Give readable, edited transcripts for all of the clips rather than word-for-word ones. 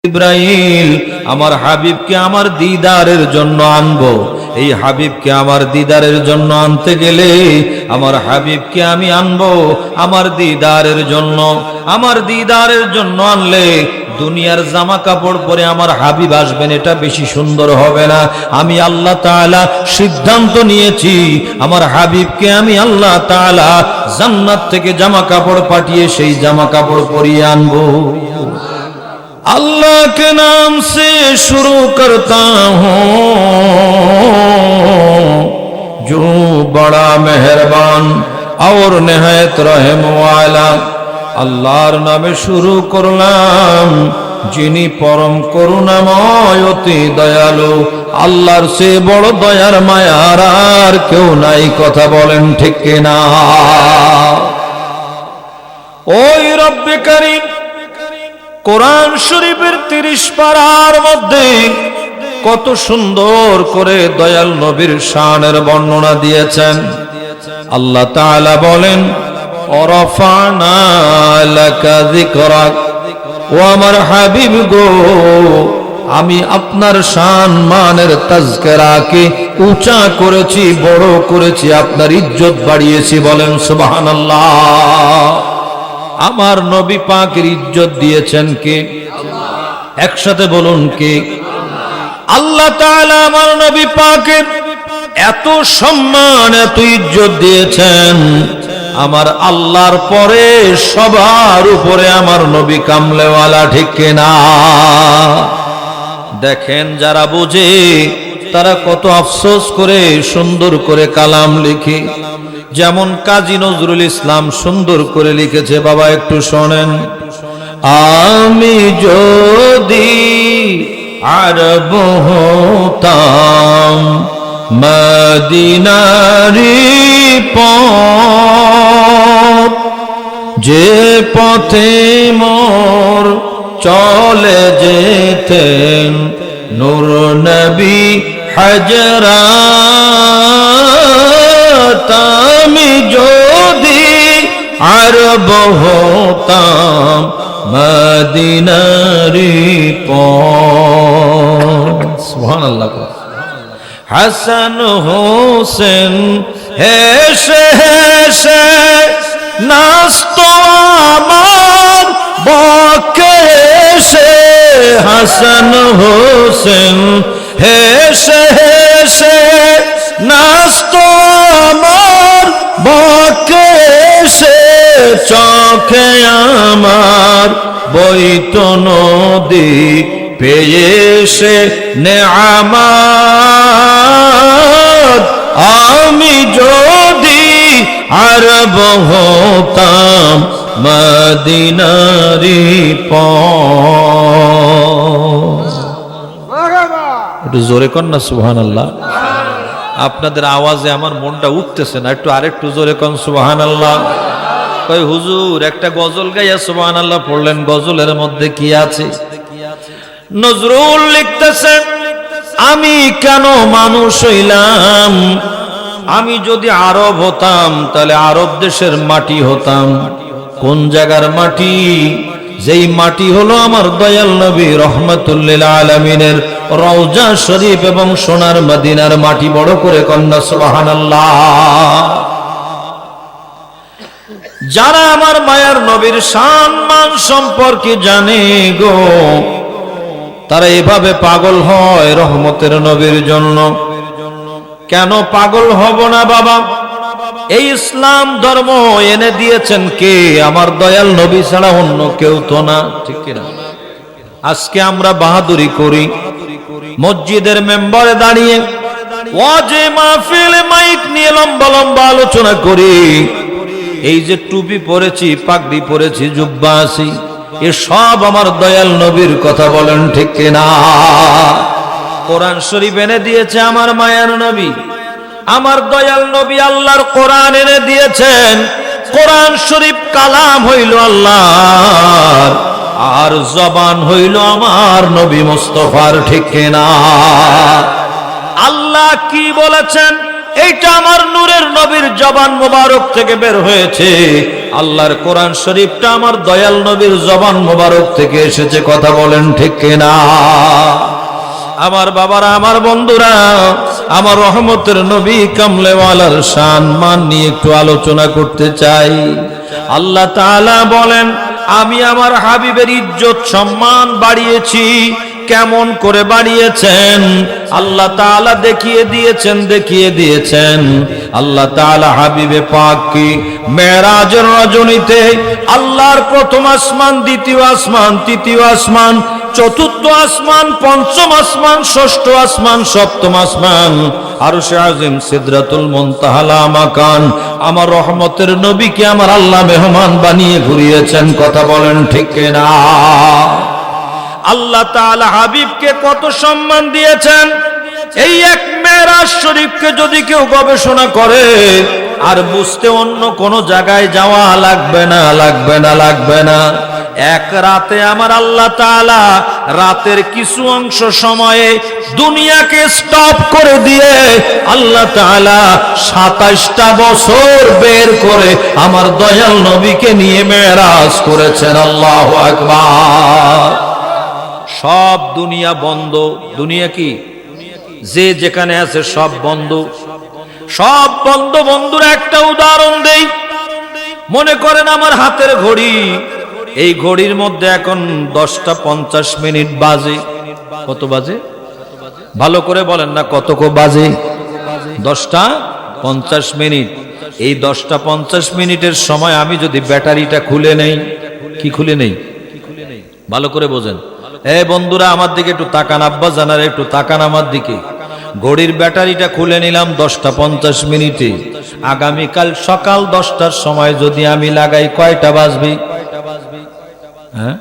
জিবরাইল আমার হাবিবকে আমার দিদারের জন্য আনবো। এই হাবিবকে আমার দিদারের জন্য আনতে গেলে আমার হাবিবকে আমি আনবো আমার দিদারের জন্য। আমার দিদারের জন্য আনলে দুনিয়ার জামা কাপড় পরে আমার হাবিব আসবেন, এটা বেশি সুন্দর হবে না। আমি আল্লাহ তাআলা সিদ্ধান্ত নিয়েছি আমার হাবিবকে আমি আল্লাহ তাআলা জান্নাত থেকে জামা কাপড় পাঠিয়ে সেই জামা কাপড় পরিয়ে আনবো। अल्लाह के नाम से शुरू करता हूँ जो बड़ा मेहरबान और निहायत रहम वाला। আল্লাহর নামে শুরু করলাম যিনি পরম করুণাময় অতি দয়ালু। আল্লাহর সে বড় দয়ার মায়ার আর কেউ নাই, কথা বলেন ঠিক কিনা? ওই রব্বে কারীম কোরআন শরীফের 30 পারার মধ্যে কত সুন্দর করে দয়াল নবীর শানের বর্ণনা দিয়েছেন। আল্লাহ তাআলা বলেন ওয়ারাফানা লাকা যিকরাক, ও আমার হাবিব গো আমি আপনার শান মানের তাজকিরাকে উঁচা করেছি, বড় করেছি, আপনার ইজ্জত বাড়িয়েছি। বলেন সুবহানাল্লাহ। আমার নবী পাকের ইজ্জত দিয়েছেন কে? একসাথে বলুন কে? আল্লাহ তাআলা আমার নবী পাকের এত সম্মান এত ইজ্জত দিয়েছেন, আমার আল্লাহর পরে সবার উপরে আমার নবী কামলেওয়ালা, ঠিক কিনা? দেখেন যারা বোঝে তারা কত আফসোস করে সুন্দর করে কালাম লিখে। যেমন কাজী নজরুল ইসলাম সুন্দর করে লিখেছে, বাবা একটু শোনেন। আমি যদি আরব হতাম মদিনারি পথ, যে পথে মোর চলে যেতেন নূর নবী হযরত, আমি যদি আরব হতাম মদিনারি পথ। সুবহানাল্লাহ। হাসান হোসেন হেসে হেসে নাচতো আমার বকে এসে, হাসান হোসেন হেসে হেসে নাচতো আমার বকে এসে, চোখে আমার বইতো নদী পেয়ে সে নেয়ামত, আমি যদি আরব হতাম মদিনারি পথ। একটু জোরে কন না সুবহানাল্লাহ। আপনাদের আওয়াজে আমার মনটা উঠতেছে না, একটু আরেকটু জোরে কন সুবহানাল্লাহ। কই হুজুর একটা গজল গাইয়া সুবহানাল্লাহ পড়লেন, গজলের মধ্যে কি আছে? নজরুল লিখতেছেন আমি কেন মানুষ হইলাম, আমি যদি আরব হতাম তাহলে আরব দেশের মাটি হতাম। কোন জায়গার মাটি? যেই মাটি হলো আমার দয়াল নবী রহমাতুল লিল আলামিনের রওজা শরীফ এবং সোনার মদিনার মাটি। বড় করে কন্যা সুবহানাল্লাহ। যারা আমার মায়ার নবীর শান মান সম্পর্কে জানে গো, তারা এভাবে পাগল হয় রহমতের নবীর জন্য। কেন পাগল হব না বাবা? এই ইসলাম ধর্ম এনে দিয়েছেন কে? আমার দয়াল নবী ছাড়া অন্য কেউ তো না, ঠিক কিনা? আজকে আমরা বাহাদুরি করি, মসজিদের মেম্বারে দাঁড়িয়ে ওয়াজে মাহফিলে মাইক নিয়ে লম্বা লম্বা আলোচনা করি। এই যে টুপি পরেছি, পাগড়ি পরেছি, জুব্বা আছি, এ সব আমার দয়াল নবীর কথা। বলেন ঠিক কিনা? কোরআন শরীফ এনে দিয়েছে আমার মায়ার নবী, আমার দয়াল নবী আল্লাহর কোরআন এনে দিয়েছেন। কোরআন শরীফ কালাম হইল আল্লাহর, আর জবান হইল আমার নবী মুস্তাফার, ঠিক কিনা? আল্লাহ কি বলেছেন এইটা আমার নূরের নবীর জবান মোবারক থেকে বের হয়েছে। আল্লাহর কোরআন শরীফটা আমার দয়াল নবীর জবান মোবারক থেকে এসেছে। কথা বলেন ঠিক কিনা? আমার বাবারা, আমার বন্ধুরা, আমার রহমতের নবী কামলেওয়ালার শান মান নিয়ে একটু আলোচনা করতে চাই। আল্লাহ তাআলা বলেন, আমি আমার হাবিবের ইজ্জত সম্মান বাড়িয়েছি। কেমন করে বাড়িয়েছেন আল্লাহ তাআলা দেখিয়ে দিয়েছেন। আল্লাহ তাআলা হাবিবে পাককে মেরাজের রজনীতে আল্লাহর প্রথম আসমান, দ্বিতীয় আসমান, তৃতীয় আসমান, চতুর্থ আসমান, পঞ্চম আসমান, ষষ্ঠ আসমান, সপ্তম আসমান, আরশে আজিম, সিদরাতুল মুনতাহা, মাকান, আমার রহমতের নবীকে আমার আল্লাহ মেহমান বানিয়ে ঘুরিয়েছেন। কথা বলেন ঠিক কিনা? আল্লাহ তাআলা হাবিবকে কত সম্মান দিয়েছেন। এই এক মেরাজ শরীফকে যদি কেউ গবেষণা করে আর বুঝতে অন্য কোন জায়গায় যাওয়া লাগবে না। এক রাতে আমার আল্লাহ তাআলা রাতের কিছু অংশ সময়ে দুনিয়াকে স্টপ করে দিয়ে আল্লাহ তাআলা 27টা বছর বের করে আমার দয়াল নবীকে নিয়ে মেরাজ করেছেন। আল্লাহু আকবার। সব দুনিয়া বন্ধ। দুনিয়া কি? যে যেখানে আছে সব বন্ধ, সব বন্ধ। বন্ধুরা, একটা উদাহরণ দেই। মনে করেন আমার হাতের ঘড়ি, এই ঘড়ির মধ্যে এখন 10টা 50 মিনিট বাজে। কত বাজে? ভালো করে বলেন না, কত বাজে? 10টা 50 মিনিট। এই 10টা 50 মিনিটের সময় আমি যদি ব্যাটারিটা খুলে নেই, কি খুলে নেই? ভালো করে বোঝেন। বন্ধুরা, আমার দিকে একটু তাকান, আব্বা জানার একটু তাকান আমার দিকে। ঘড়ির ব্যাটারিটা খুলে নিলাম 10টা 50 মিনিটে। আগামীকাল সকাল 10টার সময় যদি আমি লাগাই, কয়টা বাজবে? হ্যাঁ,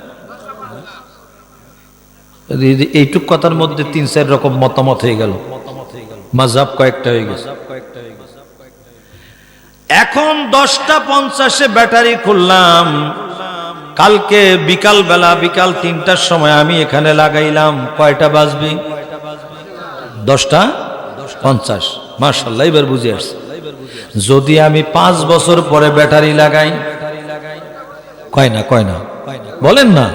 এইটুক কথার মধ্যে 3-4 রকম মতামত হয়ে গেল, মাযহাব কয়েকটা হয়ে গেছে। এখন 10টা 50-এ ব্যাটারি খুললাম, কালকে বিকাল বেলা, বিকাল 3টার সময় আমি এখানে লাগাইলাম, কয়টা বাজবে? 10টা 50। মাশাআল্লাহ, এবার বুঝে আসছে। যদি আমি 5 বছর পরে ব্যাটারি লাগাই, কয় না বলেন না,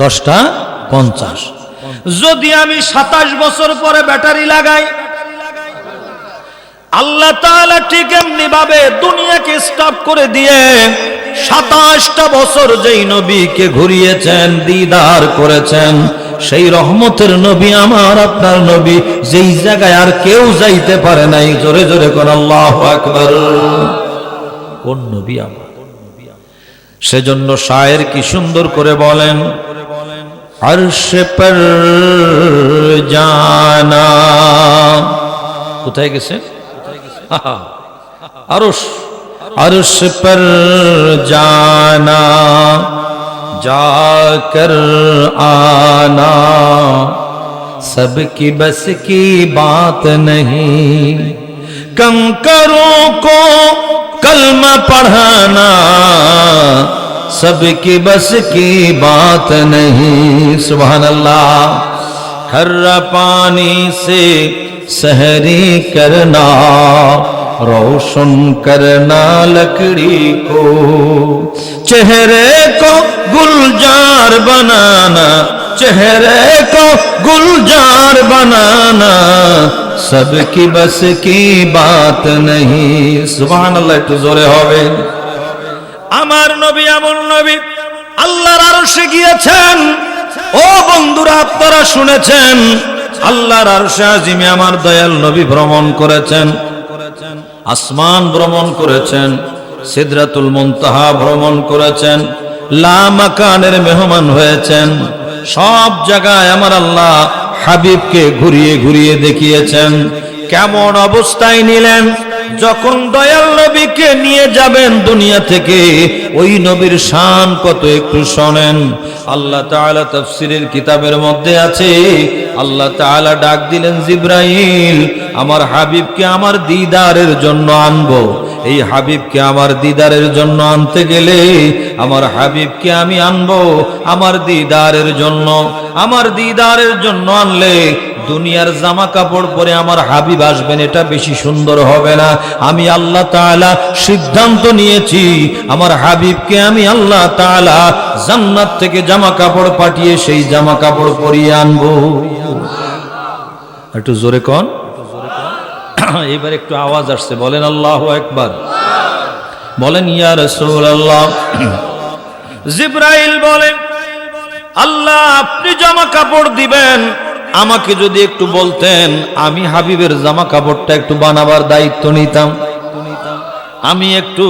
10টা 50। যদি আমি 27 বছর পরে ব্যাটারি লাগাই, আল্লাহ তাআলা ঠিক এমনি ভাবে দুনিয়াকে স্টপ করে দিয়ে 27টা বছর যেই নবীকে ঘুরিয়েছেন, দিদার করেছেন, সেই রহমতের নবী আমার আপনার নবী, যেই জায়গায় আর কেউ যাইতে পারে নাই। জোরে জোরে কোন আল্লাহু আকবার। কোন নবী আমার? সেজন্য শায়ের কি সুন্দর করে বলেন, আরশ পর জানা। কোথায় গেছে? अर्श पर जाना, जाकर आना, सबकी बस की बात नहीं। कंकरों को कलमा पढ़ाना, सबकी बस की बात नहीं। सुभान अल्लाह। खर्रा पानी से सहरी करना, रोशन करना लकड़ी को, चेहरे को गुलजार बनाना, चेहरे को गुलजार बनाना, सबकी बस की बात नहीं। सुभान अल्लाह। একটু জোরে হবে। আমার নবী এমন নবী, আল্লাহর আরশে গিয়েছেন। ও বন্ধুরা, আপনারা শুনেছেন, আল্লাহর আরশে আজিমে আমার দয়াল নবী ভ্রমণ করেছেন, আসমান ভ্রমণ করেছেন, সিদরাতুল মুনতাহা ভ্রমণ করেছেন, লা মাকানের মেহমান হয়েছেন। সব জায়গায় আমার আল্লাহ হাবিবকে ঘুরিয়ে ঘুরিয়ে দেখিয়েছেন। কেমন অবস্থায় নিলেন? যখন দয়াল নবীকে নিয়ে যাবেন দুনিয়া থেকে, ওই নবীর শান কত একটু শোনেন। আল্লাহ তাআলা তাফসীরের কিতাবের মধ্যে আছে, আল্লাহ তাআলা ডাক দিলেন, জিবরাইল, আমার হাবিবকে আমার দিদারের জন্য আনবো। এই হাবিবকে আমার দিদারের জন্য আনতে গেলে, আমার হাবিবকে আমি আনবো আমার দিদারের জন্য। আমার দিদারের জন্য আনলে দুনিয়ার জামা কাপড় পরে আমার হাবিব আসবেন, এটা বেশি সুন্দর হবে না? আমি আল্লাহ তাআলা সিদ্ধান্ত নিয়েছি আমার হাবিবকে আমি আল্লাহ তাআলা জান্নাত থেকে জামা কাপড় পাঠিয়ে সেই জামা কাপড় পরিয়ে আনবো। একটু জোরে কোন, এবার একটু আওয়াজ আসছে, বলেন আল্লাহু আকবার, বলেন ইয়া রাসূলুল্লাহ। জিবরাইল বলেন, আল্লাহ আপনি জামা কাপড় দিবেন, আমাকে যদি একটু বলতেন আমি হাবিবের জামা কাপড়টা একটু বানাবার দায়িত্ব নিতাম, আমি একটু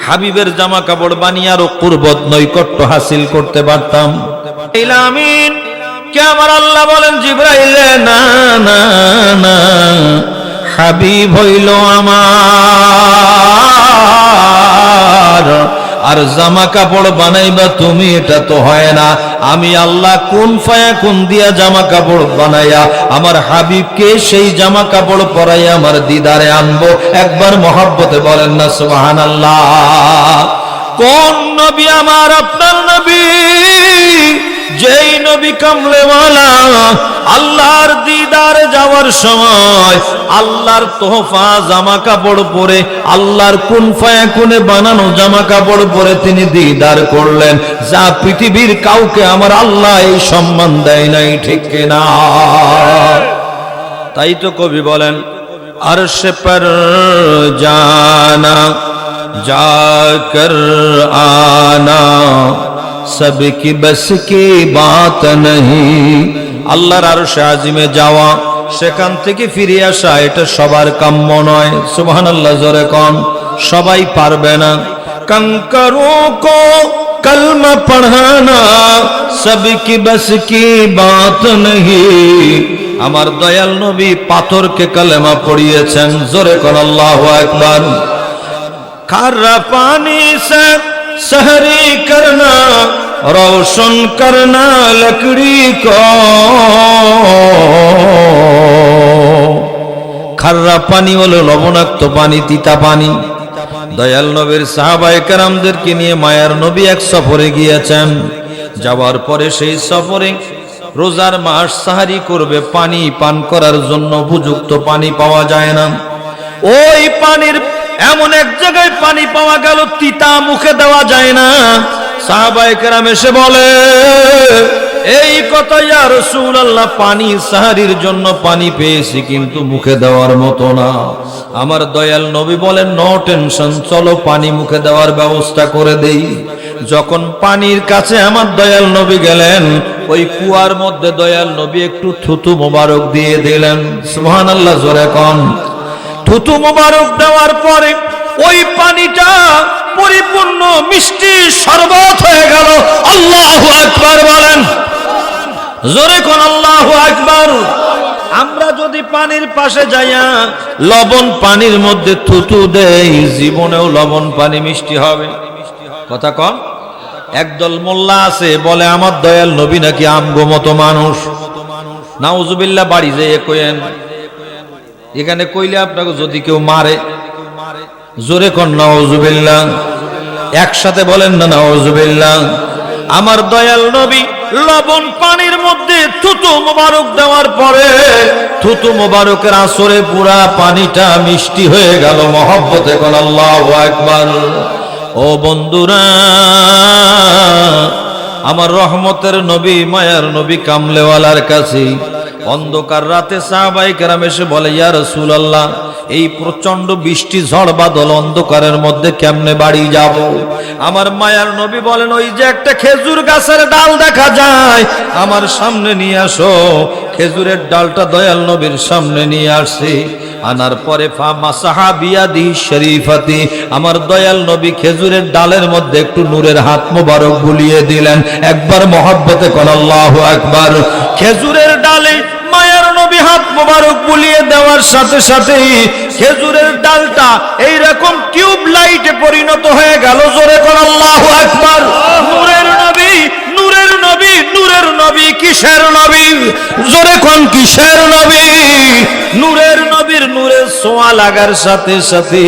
হাবিবের জামা কাপড় বানিয়ে আরো কুরবত নৈকট্য হাসিল করতে পারতাম। আমিন। কে আমার আল্লাহ বলেন জিবরাইল, না না না, হাবিব হইল আমার, আর জামা কাপড় বানাইবা তুমি, এটা তো হয় না। আমি আল্লাহ কোন ফায়াকুন দিয়া জামা কাপড় বানাইয়া আমার হাবিবকে সেই জামা কাপড় পরাইয়া আমার দিদারে আনবো। একবার মহব্বতে বলেন না সুবহানাল্লাহ। কোন নবী আমার আপনার নবী? যেই নবী কামলেওয়ালা আল্লাহর দিদারে যাওয়ার সময় আল্লাহর তোহফা জামা কাপড় পরে, আল্লাহর কুন ফায়াকুনে বানানো জামা কাপড় পরে তিনি দিদার করলেন, যা পৃথিবীর কাউকে আমার আল্লাহ এই সম্মান দেয় নাই, ঠিক কিনা? তাই তো কবি বলেন, আরশ পর জানা जाकर आना सबकी बस की बात नहीं। আল্লাহর আরশে আজিমে যাওয়া, সেখান থেকে ফিরে আসা, এটা সবার কাম্য নয়। সুবহানাল্লাহ, জোরে কোন, সবাই পারবে না। कंकरों को कलमा पढ़ाना सबकी बस की बात नहीं। আমার দয়াল নবী পাথরকে কলেমা পড়িয়েছেন, জোরে কোন আল্লাহু আকবার। खारा पानी से सहरी करना, रोशन करना लकड़ी को। খাররা পানি হলো লবণাক্ত পানি, তিতা পানি। দয়াল নবীর সাহাবায়ে কেরামদেরকে নিয়ে মায়ার নবী এক সফরে গিয়েছেন। যাওয়ার পরে সেই সফরে রোজার মাস সাহারি করবে, পানি পান করার জন্য উপযুক্ত পানি পাওয়া যায় না। ওই পানির এমন এক জায়গায় পানি পাওয়া গেল, তিতা, মুখে দেওয়া যায় না। সাহাবায়ে কেরাম এসে বলে, এই কথা ইয়া রাসূলুল্লাহ, পানি সাহারির জন্য পানি পেয়েছি কিন্তু মুখে দেওয়ার মতো না। আমার দয়াল নবী বলেন, নো টেনশন, চলো পানি মুখে দেওয়ার ব্যবস্থা করে দেই। যখন পানির কাছে আমার দয়াল নবী গেলেন, ওই কুয়ার মধ্যে দয়াল নবী একটু থুতু মোবারক দিয়ে দিলেন। সুবহানাল্লাহ, জোরে কোন। থুতু মোবারক দেওয়ার পরে ওই পানিটা পরিপূর্ণ মিষ্টি শরবত হয়ে গেল। আল্লাহু আকবার বলেন, জোরে কোন আল্লাহু আকবার। আমরা যদি পানির পাশে যাইয়া লবণ পানির মধ্যে থুতু দেই, জীবনেও লবণ পানি মিষ্টি হবে? কথা কন। একদল মোল্লা আছে বলে আমার দয়াল নবী নাকি আমগো মতো মানুষ। নাউজুবিল্লাহ, বাড়ি যেয়ে কইেন, এখানে কইলে আপনাকে যদি কেউ মারে, জোরে কোন নাউজুবিল্লাহ, একসাথে বলেন না নাউজুবিল্লাহ। আমার দয়াল নবী লবণ পানির মধ্যে থুতু মোবারক দেওয়ার পরে থুতু মোবারকের আসরে পুরা পানিটা মিষ্টি হয়ে গেল। মহব্বতে কোন আল্লাহু আকবার। ও বন্ধুরা, আমার রহমতের নবী, মায়ার নবী কামলেওয়ালার কাছে অন্ধকার রাতে সাহাবায়ে কেরাম এসে বলে, ইয়া রাসূলুল্লাহ, এই প্রচন্ড বৃষ্টি ঝড় বাদল অন্ধকারের মধ্যে কেমনে বাড়ি যাব? আমার মায়ার নবী বলেন, ওই যে একটা খেজুর গাছের ডাল দেখা যায়, আমার সামনে নিয়ে আসো। খেজুরের ডালটা দয়াল নবীর সামনে নিয়ে আসে। আনার পরে ফা মাসাহা বিয়াদি শরীফাতি, আমার দয়াল নবী খেজুরের ডালের মধ্যে একটু নূরের হাত মোবারক বুলিয়ে দিলেন। একবার মহব্বতে কোন আল্লাহু আকবার। খেজুরের ডালে মায়ার নবী হাত মোবারক বুলিয়ে দেওয়ার সাথে সাথেই খেজুরের ডালটা এইরকম টিউব লাইটে পরিণত হয়ে গেল। জোরে কোন আল্লাহু আকবার। নূরের নবী, নূরের নবী, নূরের নবী, কিসের নবী? জোরে কোন কিসের নবী? নূরের নবীর নূরের ছোঁয়া লাগার সাথে সাথে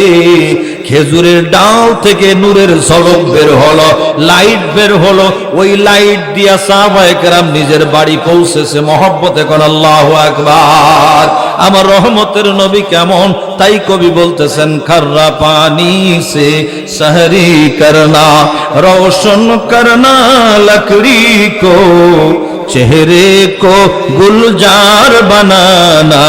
খেজুরের ডাল থেকে নূরের ঝলক বের হলো, লাইট বের হলো, ওই লাইট দিয়া সাহাবায়ে কেরাম নিজের বাড়ি পৌঁছেছে। মহব্বতে কোন আল্লাহু আকবার। আমার রহমতের নবী কেমন, তাই কবি বলতেছেন, খাররা পানি সে सहरी करना रोशन करना लकड़ी को चेहरे को गुलजार बनाना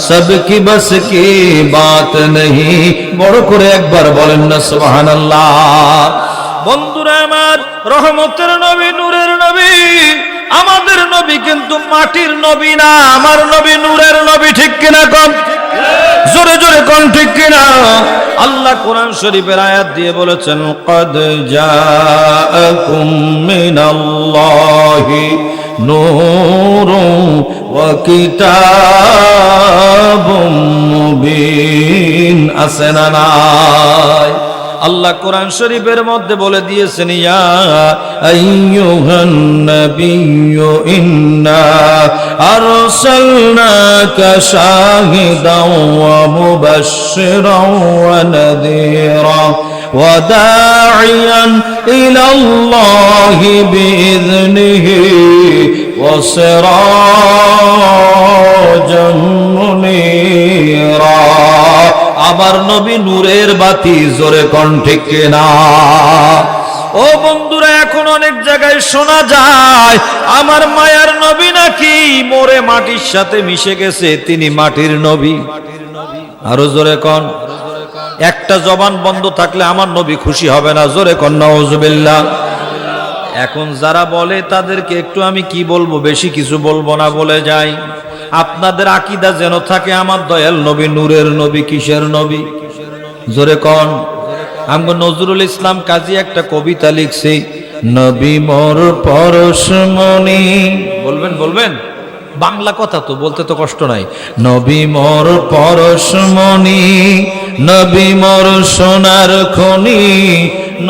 सबकी बस की बात नहीं। বড় করে একবার বলেন না সুবহানাল্লাহ। বন্ধুরা আমার, রহমতের নবী, নূরের নবী, আমাদের নবী কিন্তু মাটির নবী না, আমার নবী নূরের নবী। ঠিক কিনা কম? জোরে জোরে কোন ঠিক কিনা? আল্লাহ কোরআন শরীফের আয়াত দিয়ে বলেছেন, قد جاءكم من الله نور وكتاب مبين। আসেনা নাই? আল্লাহ কোরআন শরীফের মধ্যে বলে দিয়েছেন, ইয়া আইয়ুহান নাবিয়্যু ইন্না আরসালনাকা শাহিদাও ওয়া মুবাশশিরাও ওয়া নাযীরা ওয়া দাঈয়ান ইলাল্লাহি বিইذনিহি ওয়া সিরাজাম মুনীরা। আবার নবী নূরের বাতি, জোরে কোন ঠিক কিনা? ও বন্ধুরা, এখন অনেক জায়গায় শোনা যায় আমার মায়ার নবী নাকি মরে মাটির সাথে মিশে গেছে, তিনি মাটির নবী। আরো জোরে কোন। একটা জবান বন্ধ থাকলে আমার নবী খুশি হবে না, জোরে কোন নাউজুবিল্লাহ। এখন যারা বলে তাদেরকে একটু আমি কি বলবো, বেশি কিছু বলবো না, বলে যাই, আপনাদের আকীদা যেন থাকে আমার দয়াল নবী নূরের নবী। কিসের নবী? জোরে কোন। আমগো নজরুল ইসলাম কাজী একটা কবিতা লিখছে, নবী মোর পরশমণি। বলবেন বলবেন, বাংলা কথা তো বলতে তো কষ্ট নাই। নবী মোর পরশমণি, নবী মোর সোনার খনি,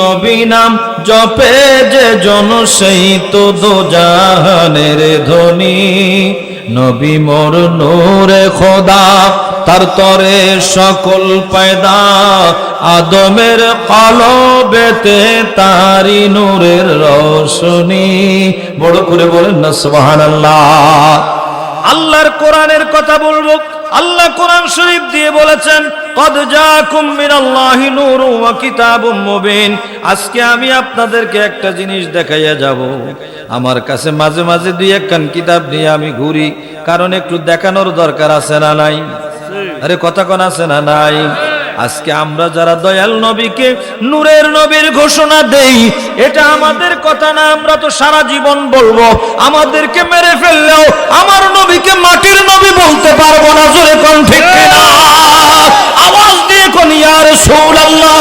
নবী নাম জপে যে জন সেই তো দোজাহানের ধনী। নবী মোর নূরে খোদা, তার তরে সকল পয়দা, আদমের কলবেতে তারি নূরের রোশনী। বড় করে বলেন না সুবহানাল্লাহ। আল্লাহর কোরআনের কথা বলবো। আল্লাহ কোরআন শরীফ দিয়ে বলেছেন, কদ জাকুম মিনাল্লাহি নূরু ওয়া কিতাবুম মুবিন। আজকে আমি আপনাদেরকে একটা জিনিস দেখাইয়া যাব। আমার কাছে মাঝে মাঝে দুই একখান কিতাব নিয়ে আমি ঘুরি, কারণ একটু দেখানোর দরকার আছে না নাই? আরে কথা কোন আছে না নাই? আজকে আমরা যারা দয়াল নবীকে নূরের নবীর ঘোষণা দেই, এটা আমাদের কথা না, আমরা তো সারা জীবন বলবো। আমাদেরকে মেরে ফেললেও আমার নবীকে মাটির নবী বলতে পারবো না, জোরে কোন ঠিক কিনা? আওয়াজ দিয়ে কোন ইয়া রাসূলুল্লাহ।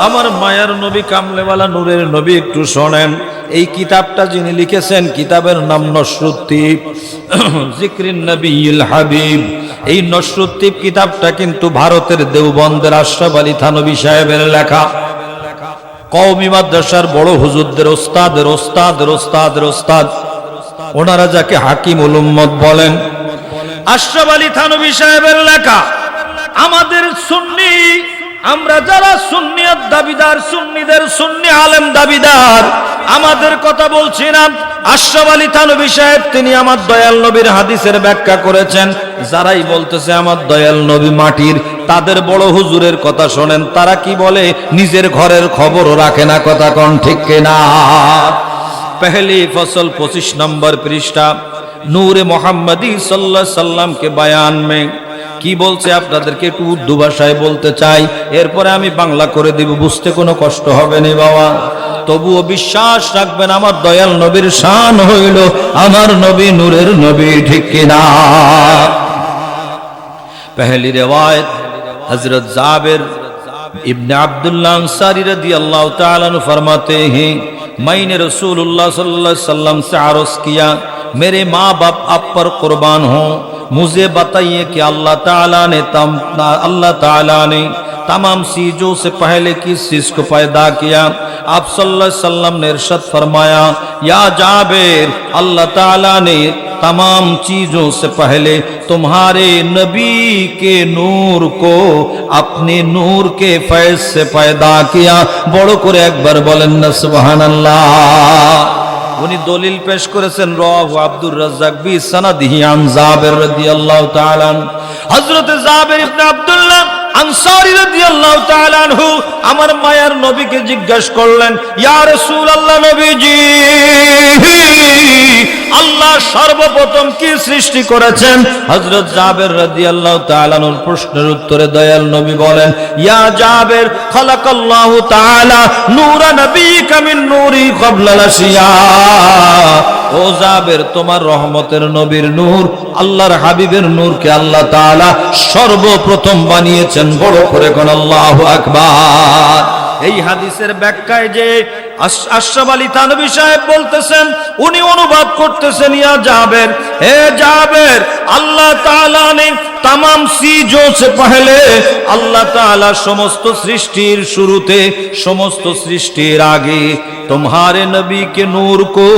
আমার মায়ার নবী কামলেওয়ালা নূরের নবী, একটু শোনেন। এই কিতাবটা যিনি লিখেছেন, কিতাবের নাম নসরুদ্দীপ জিকরিন নবীল হাবিব। এই নসরুদ্দীপ কিতাবটা কিন্তু ভারতের দেওবন্দের আশরাফ আলী থানভী সাহেবের লেখা। কওমি মাদ্রাসার বড় হুজুরদের ওস্তাদের ওস্তাদের ওস্তাদের ওস্তাদ, ওনারা যাকে হাকিমুল উম্মত বলেন, আশরাফ আলী থানভী সাহেবের লেখা। আমাদের সুন্নি, আমরা যারা সুন্নিয়ত দাবিদার, সুন্নিদের সুন্নি আলেম দাবিদার, আমাদের কথা বলছি না। আশরাফ আলী থানভী সাহেব তিনি আমার দয়াল নবীর হাদিসের ব্যাখ্যা করেছেন। যারাই বলতেছে আমার দয়াল নবী মাটির, তাদের বড় হুজুরের কথা শোনেন। তারা কি বলে, নিজের ঘরের খবরও রাখে না। কথা কোন ঠিক কিনা? पहली फसल 25 नंबर पृष्ठा नूरे मोहम्मदी सल्लल्लाहु अलैहि वसल्लम के बयान में কি বলছে আপনাদেরকে একটু উর্দু ভাষায় বলতে চাই, এরপরে আমি বাংলা করে দিব, বুঝতে কোনো কষ্ট হবে না বাবা। তবুও বিশ্বাস রাখবেন, আমার দয়াল নবীর শান হইল আমার নবী নূরের নবী, ঠিক কিনা? पहली रिवायत हजरत जाबिर इब्न अब्दुल्लाह अंसारी रदियल्लाहु ताला अन्हु फरमाते हैं, मैंने रसूलुल्लाह सल्लल्लाहु अलैहि वसल्लम से अर्ज किया, मेरे माँ बाप आप पर कुर्बान हो, मुझे बताइए कि अल्लाह ताला ने तमाम चीजों से पहले किस चीज को पैदा किया? आप सल्लल्लाहु अलैहि वसल्लम ने इरशाद फरमाया, या जाबिर, अल्लाह ताला ने तमाम चीजों से पहले तुम्हारे नबी के नूर को अपने नूर के फैज से पैदा किया। बड़ो करे एकबार बोलेन ना सुबहानाल्लाह। उनी दलिल पेश करेছেন রাওয়াহু আব্দুর রাজ্জাক বি সানাদিহি আন জাবির রাদিয়াল্লাহু তাআলা। হযরত জাবির ইবনে আব্দুল্লাহ আনসারী রাদিয়াল্লাহু তাআলা আনহু আমার মায়ার নবীকে জিজ্ঞাসা করলেন, ইয়া রাসূলুল্লাহ, নবীজি, আল্লাহ সর্বপ্রথম কি সৃষ্টি করেছেন? হযরত জাবির রাদিয়াল্লাহু তাআলা এর প্রশ্নের উত্তরে দয়াল নবী বলেন, ইয়া জাবির, খালাকাল্লাহু তাআলা নূরা নবিকা মিন নূরি ক্বাবলা আল-আশিয়া। ও জাবির, তোমার রহমতের নবীর নূর, আল্লাহর হাবিবের নূরকে আল্লাহ তাআলা সর্বপ্রথম বানিয়েছেন। বড় করে কোন আল্লাহু আকবার। এই হাদিসের ব্যাখ্যায় যে আশরাফ আলী থানভী সাহেব বলতেছেন, উনি অনুবাদ করতেছেন, ইয়া জাবের, হে জাবের, अल्लाह ताला ने तमाम चीजों से पहले अल्लाह ताला समस्त सृष्टिर शुरूते समस्त सृष्टिर आगे तुम्हारे नबी के नूर को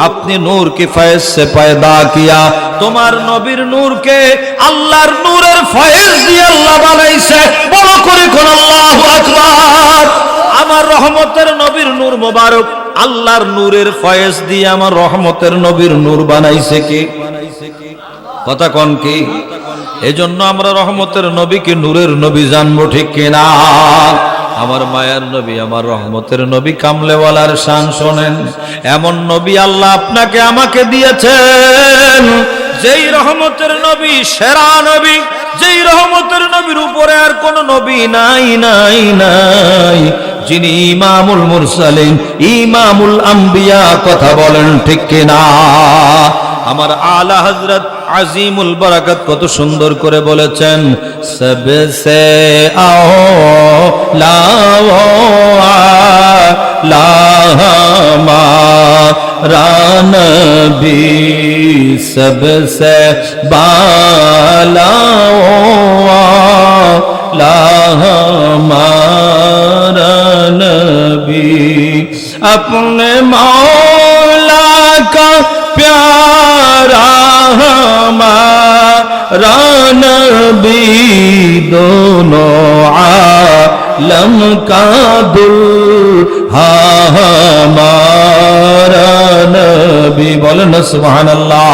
अपने नूर के फैज से पैदा किया। तुम्हार नबीर नूर के अल्लाहर नूरेर फैज दिए अल्लाह बनाइছে। বড় করে কোন আল্লাহু আকবার। আমার রহমতের নবীর নূর মোবারক আল্লাহর নূরের ফয়েজ দিয়ে আমার রহমতের নবীর নূর বানাইছে কে? কথা কোন কি? এজন্য আমরা রহমতের নবীকে নূরের নবী জানবো, ঠিক কিনা? আমার মায়ার নবী, আমার রহমতের নবী কামলেওয়ালার শান শোনেন। এমন নবী আল্লাহ আপনাকে আমাকে দিয়েছেন, যেই রহমতের নবী সেরা নবী, যেই রহমতের নবীর উপরে আর কোন নবী নাই নাই নাই, যিনি ইমামুল মুরসালিন, ইমামুল আম্বিয়া। কথা বলেন ঠিক কিনা? আমার আলা হযরত আজিমুল বারাকাত কত সুন্দর করে বলেছেন, সবসে আওলা নবী সবসে বালা नबी अपने मौला का प्यारा हमारा नबी, दोनों आलम का दुल्हा हमारा नबी। बोलें ना सुभानअल्लाह।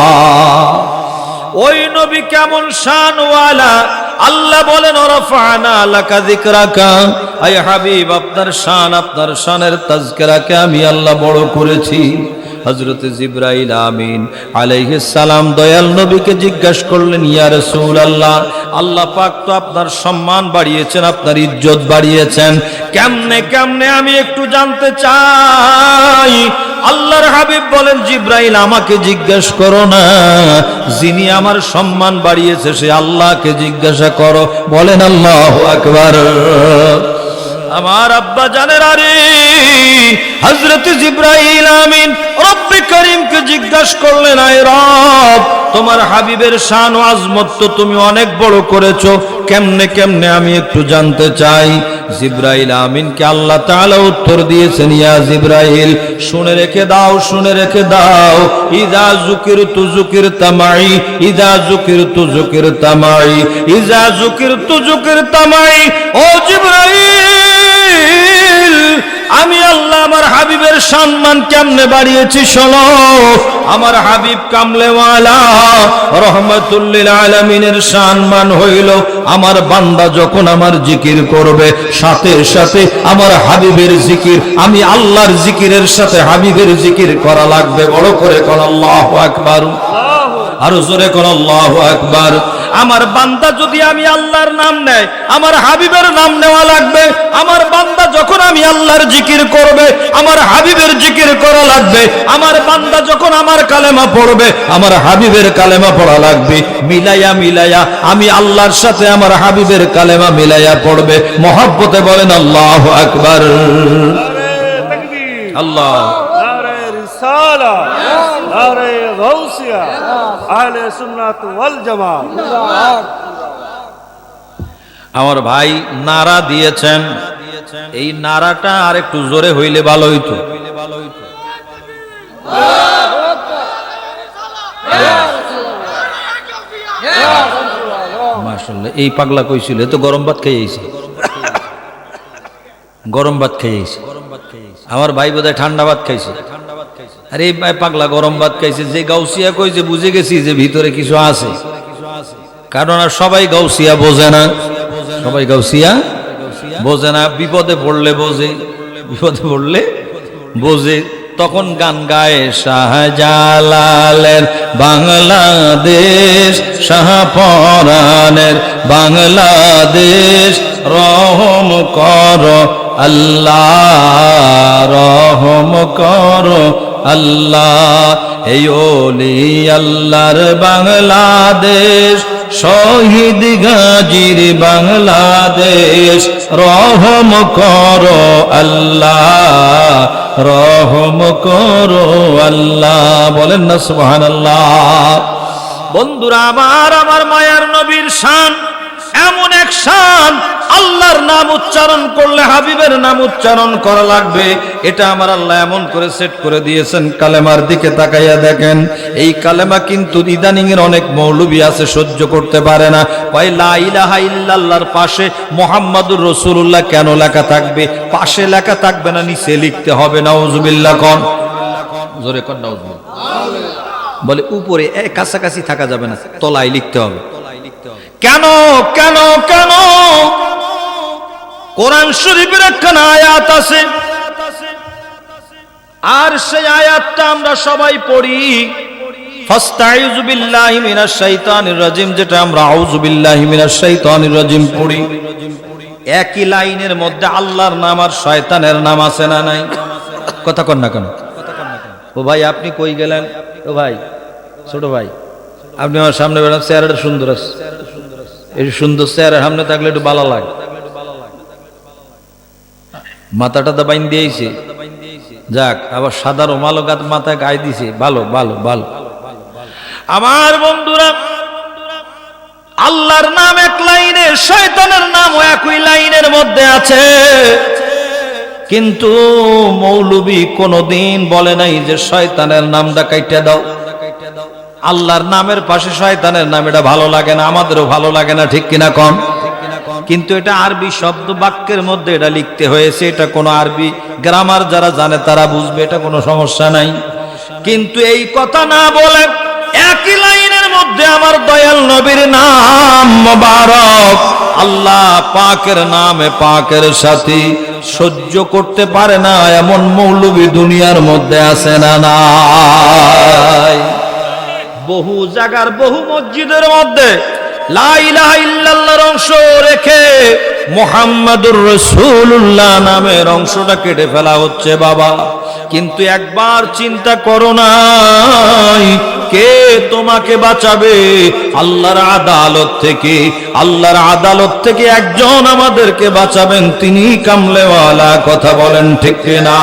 ওই নবী কেমন শানওয়ালা, আল্লাহ বলেন ওরাফানা লাকা যিকরাকা। আয় হাবিব, আপনার শান, আপনার শানের তাজকিরাকে আমি আল্লাহ বড় করেছি। হযরত জিবরাইল আমিন আলাইহিস সালাম দয়াল নবীকে জিজ্ঞাসা করলেন, ইয়া রাসূলুল্লাহ, আল্লাহ পাক তো আপনার সম্মান বাড়িয়েছেন, আপনার ইজ্জত বাড়িয়েছেন, কেমনে কেমনে আমি একটু জানতে চাই। আল্লাহর হাবিব বলেন, জিবরাইল আমাকে জিজ্ঞাসা করো না, যিনি আমার সম্মান বাড়িয়েছে সে আল্লাহকে জিজ্ঞাসা করো। বলেন আল্লাহু আকবার। আমার আব্বা জানের আরে হযরত জিবরাইল আমিন রব্বে করিমকে জিজ্ঞাসা করলেন, আয় রব, তোমার হাবিবের শান ও আজমত তো তুমি অনেক বড় করেছো, কেমনে কেমনে আমি একটু জানতে চাই। জিবরাইল আমিনকে আল্লাহ তাআলা উত্তর দিয়েছেন, ইয়া জিবরাইল, শুনে রেখে দাও, শুনে রেখে দাও। ইযা যুকিরতু যুকিরতা মাই, ইযা যুকিরতু যুকিরতা মাই, ইযা যুকিরতু যুকিরতা মাই। ও জিবরাইল, আমি আল্লাহ আমার হাবিবের সম্মান কেমনে বাড়িয়েছি শোনো। আমার হাবিব কামলেওয়ালা রহমাতুল লিল আলামিনের সম্মান হইল, আমার বান্দা যখন আমার জিকির করবে সাথে সাথে আমার হাবিবের জিকির, আমি আল্লাহর জিকিরের সাথে হাবিবের জিকির করা লাগবে। বড় করে কোন আল্লাহু আকবার, আরো জোরে কোন আল্লাহু আকবার। আমার বান্দা যদি আমি আল্লাহর নাম নেয়, আমার হাবিবের নাম নেওয়া লাগবে। আমার বান্দা যখন আমি আল্লাহর জিকির করবে, আমার হাবিবের জিকির করা লাগবে। আমার বান্দা যখন আমার কালেমা পড়বে, আমার হাবিবের কালেমা পড়া লাগবে। মিলাইয়া মিলাইয়া আমি আল্লাহর সাথে আমার হাবিবের কালেমা মিলাইয়া পড়বে। মহব্বতে বলেন আল্লাহু আকবার। আল্লাহ আমার ভাই নারা দিয়েছেন, এই নারাটা আর একটু জোরে হইলে ভালো হইতো। মাশাআল্লাহ, এই পাগলা কইছিল তো গরম ভাত খাইয়েছে, গরম ভাত খাইয়েছে। আমার ভাই বোধহয় ঠান্ডা ভাত খাইছে। আরে এই পাগলা গরম ভাত খাইছে। যে গাউসিয়া কইছে বুঝে গেছি যে ভিতরে কিছু আছে, কারণ আর সবাই গাউসিয়া বোঝে না, সবাই গাউসিয়া বোঝে না। বিপদে পড়লে বোঝে, বিপদে পড়লে বোঝে। তখন গান গায় শাহজালালের বাংলাদেশ, শাহপরানের বাংলাদেশ, রহম করো আল্লাহ, রহম করো আল্লাহ। এই ওলি আল্লাহর বাংলাদেশ, শহীদ গাজীর বাংলাদেশ, রহম করো আল্লাহ, রহম করো আল্লাহ। বলেন না সুবহানাল্লাহ। বন্ধুরা আমার মায়ার নবীর শান এমন এক শান, আল্লাহর নাম উচ্চারণ করলে হাবিবের নাম উচ্চারণ করা লাগবে। এটা আমার আল্লাহ এমন করে সেট করে দিয়েছেন। কালেমার দিকে তাকাইয়া দেখেন, এই কালেমা কিন্তু ইদানিং এর অনেক মৌলবী আছে সহ্য করতে পারে না। কয় লা ইলাহা ইল্লাল্লাহর পাশে মুহাম্মাদুর রাসূলুল্লাহ কেন লেখা থাকবে? পাশে লেখা থাকবে না, নিচে লিখতে হবে। নাউজুবিল্লাহ কোন, জোরে কোন নাউজুবিল্লাহ। বলে উপরে কাছাকাছি থাকা যাবে না, তলায় লিখতে হবে। কেন কেন কেন? কোরআন শরীফের একখানা আয়াত আছে, আর সেই আয়াতটা আমরা সবাই পড়ি, ফাস্তাইযু বিল্লাহি মিনাশ শাইতানির রাজিম, যেটা আমরা আউযু বিল্লাহি মিনাশ শাইতানির রাজিম পড়ি। একই লাইনের মধ্যে আল্লাহর নাম আর শয়তানের নাম আছে না নাই? কথা কন না কেন? ও ভাই আপনি কই গেলেন? ও ভাই ছোট ভাই, আপনি আমার সামনে বেরোন, চেহারাটা সুন্দর আছে, এই সুন্দর চেহারা সামনে থাকলে একটু ভালো লাগে। মাথাটা তো বাইন দিয়েছে, যাক, আবার সাদা রুমাল মাথায় গায়ে দিছে, ভালো ভালো ভালো। আমার বন্ধুরা, আল্লাহর নাম এক লাইনে, শয়তানের নামও একই লাইনের মধ্যে আছে। কিন্তু মৌলবী কোনদিন বলে নাই যে শয়তানের নামটা কাইটা দাও। আল্লাহর নামের পাশে শয়তানের নাম, এটা ভালো লাগে না, আমাদেরও ভালো লাগে না, ঠিক কিনা কন? কিন্তু এটা আরবি শব্দ বাক্যের মধ্যে এটা লিখতে হয়েছে। এটা কোনো আরবি গ্রামার যারা জানে তারা বুঝবে, এটা কোনো সমস্যা নাই। কিন্তু এই কথা না বলে একই লাইনের মধ্যে আমার দয়াল নবীর নাম মোবারক, আল্লাহ পাকের নামে পাকের সাথী সহ্য করতে পারে না এমন মৌলবী দুনিয়ার মধ্যে আছে না নাই? বহু জায়গার বহু মসজিদের মধ্যে লা ইলাহা ইল্লাল্লাহর অংশ রেখে মুহাম্মাদুর রাসূলুল্লাহ নামের অংশটা কেটে ফেলা হচ্ছে বাবা। কিন্তু একবার চিন্তা করো নাই, কে তোমাকে বাঁচাবে আল্লাহর আদালত থেকে? আল্লাহর আদালত থেকে একজন আমাদেরকে বাঁচাবেন, তিনি কামলেওয়ালা। কথা বলেন ঠিক কিনা?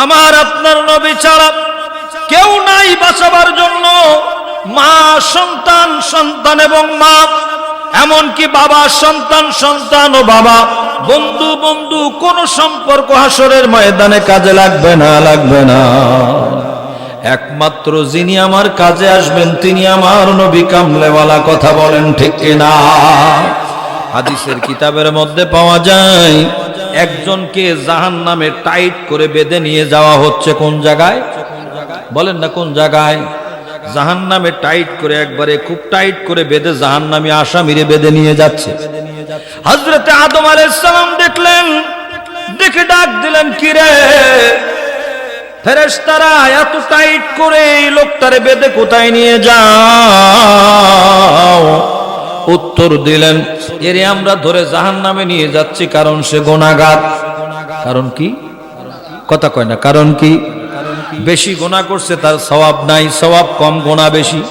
আমার আপনার নবী ছাড়া কেউ নাই বাঁচাবার জন্য। মা সন্তান, সন্তান এবং মা, এমনকি বাবা সন্তান, সন্তান ও বাবা, বন্ধু বন্ধু, কোন সম্পর্ক হাসরের ময়দানে কাজে লাগবে না, লাগবে না। একমাত্র যিনি আমার কাজে আসবেন তিনি আমার নবী কামলেওয়ালা। কথা বলেন ঠিক কিনা? হাদিসের কিতাবের মধ্যে পাওয়া যায়, একজনকে জাহান্নামে টাইট করে বেঁধে নিয়ে যাওয়া হচ্ছে। কোন জায়গায় বলেন না, কোন জায়গায়? জাহান্নামে টাইট করে, একবারে খুব টাইট করে বেঁধে জাহান্নামী আসামিরে বেঁধে নিয়ে যাচ্ছে। হযরতে আদম আলাইহিস সালাম দেখলেন, দেখে ডাক দিলেন, কি রে ফেরেশতারা, এত টাইট করে এই লোকটারে বেঁধে কোথায় নিয়ে যাও? উত্তর দিলেন, এরে আমরা ধরে জাহান্নামে নিয়ে যাচ্ছি কারণ সে গুনাহগার। কারণ কি? কথা কয় না, কারণ কি? বেশি গুনাহ করছে, তার সওয়াব নাই, সওয়াব কম, গুনাহ বেশি।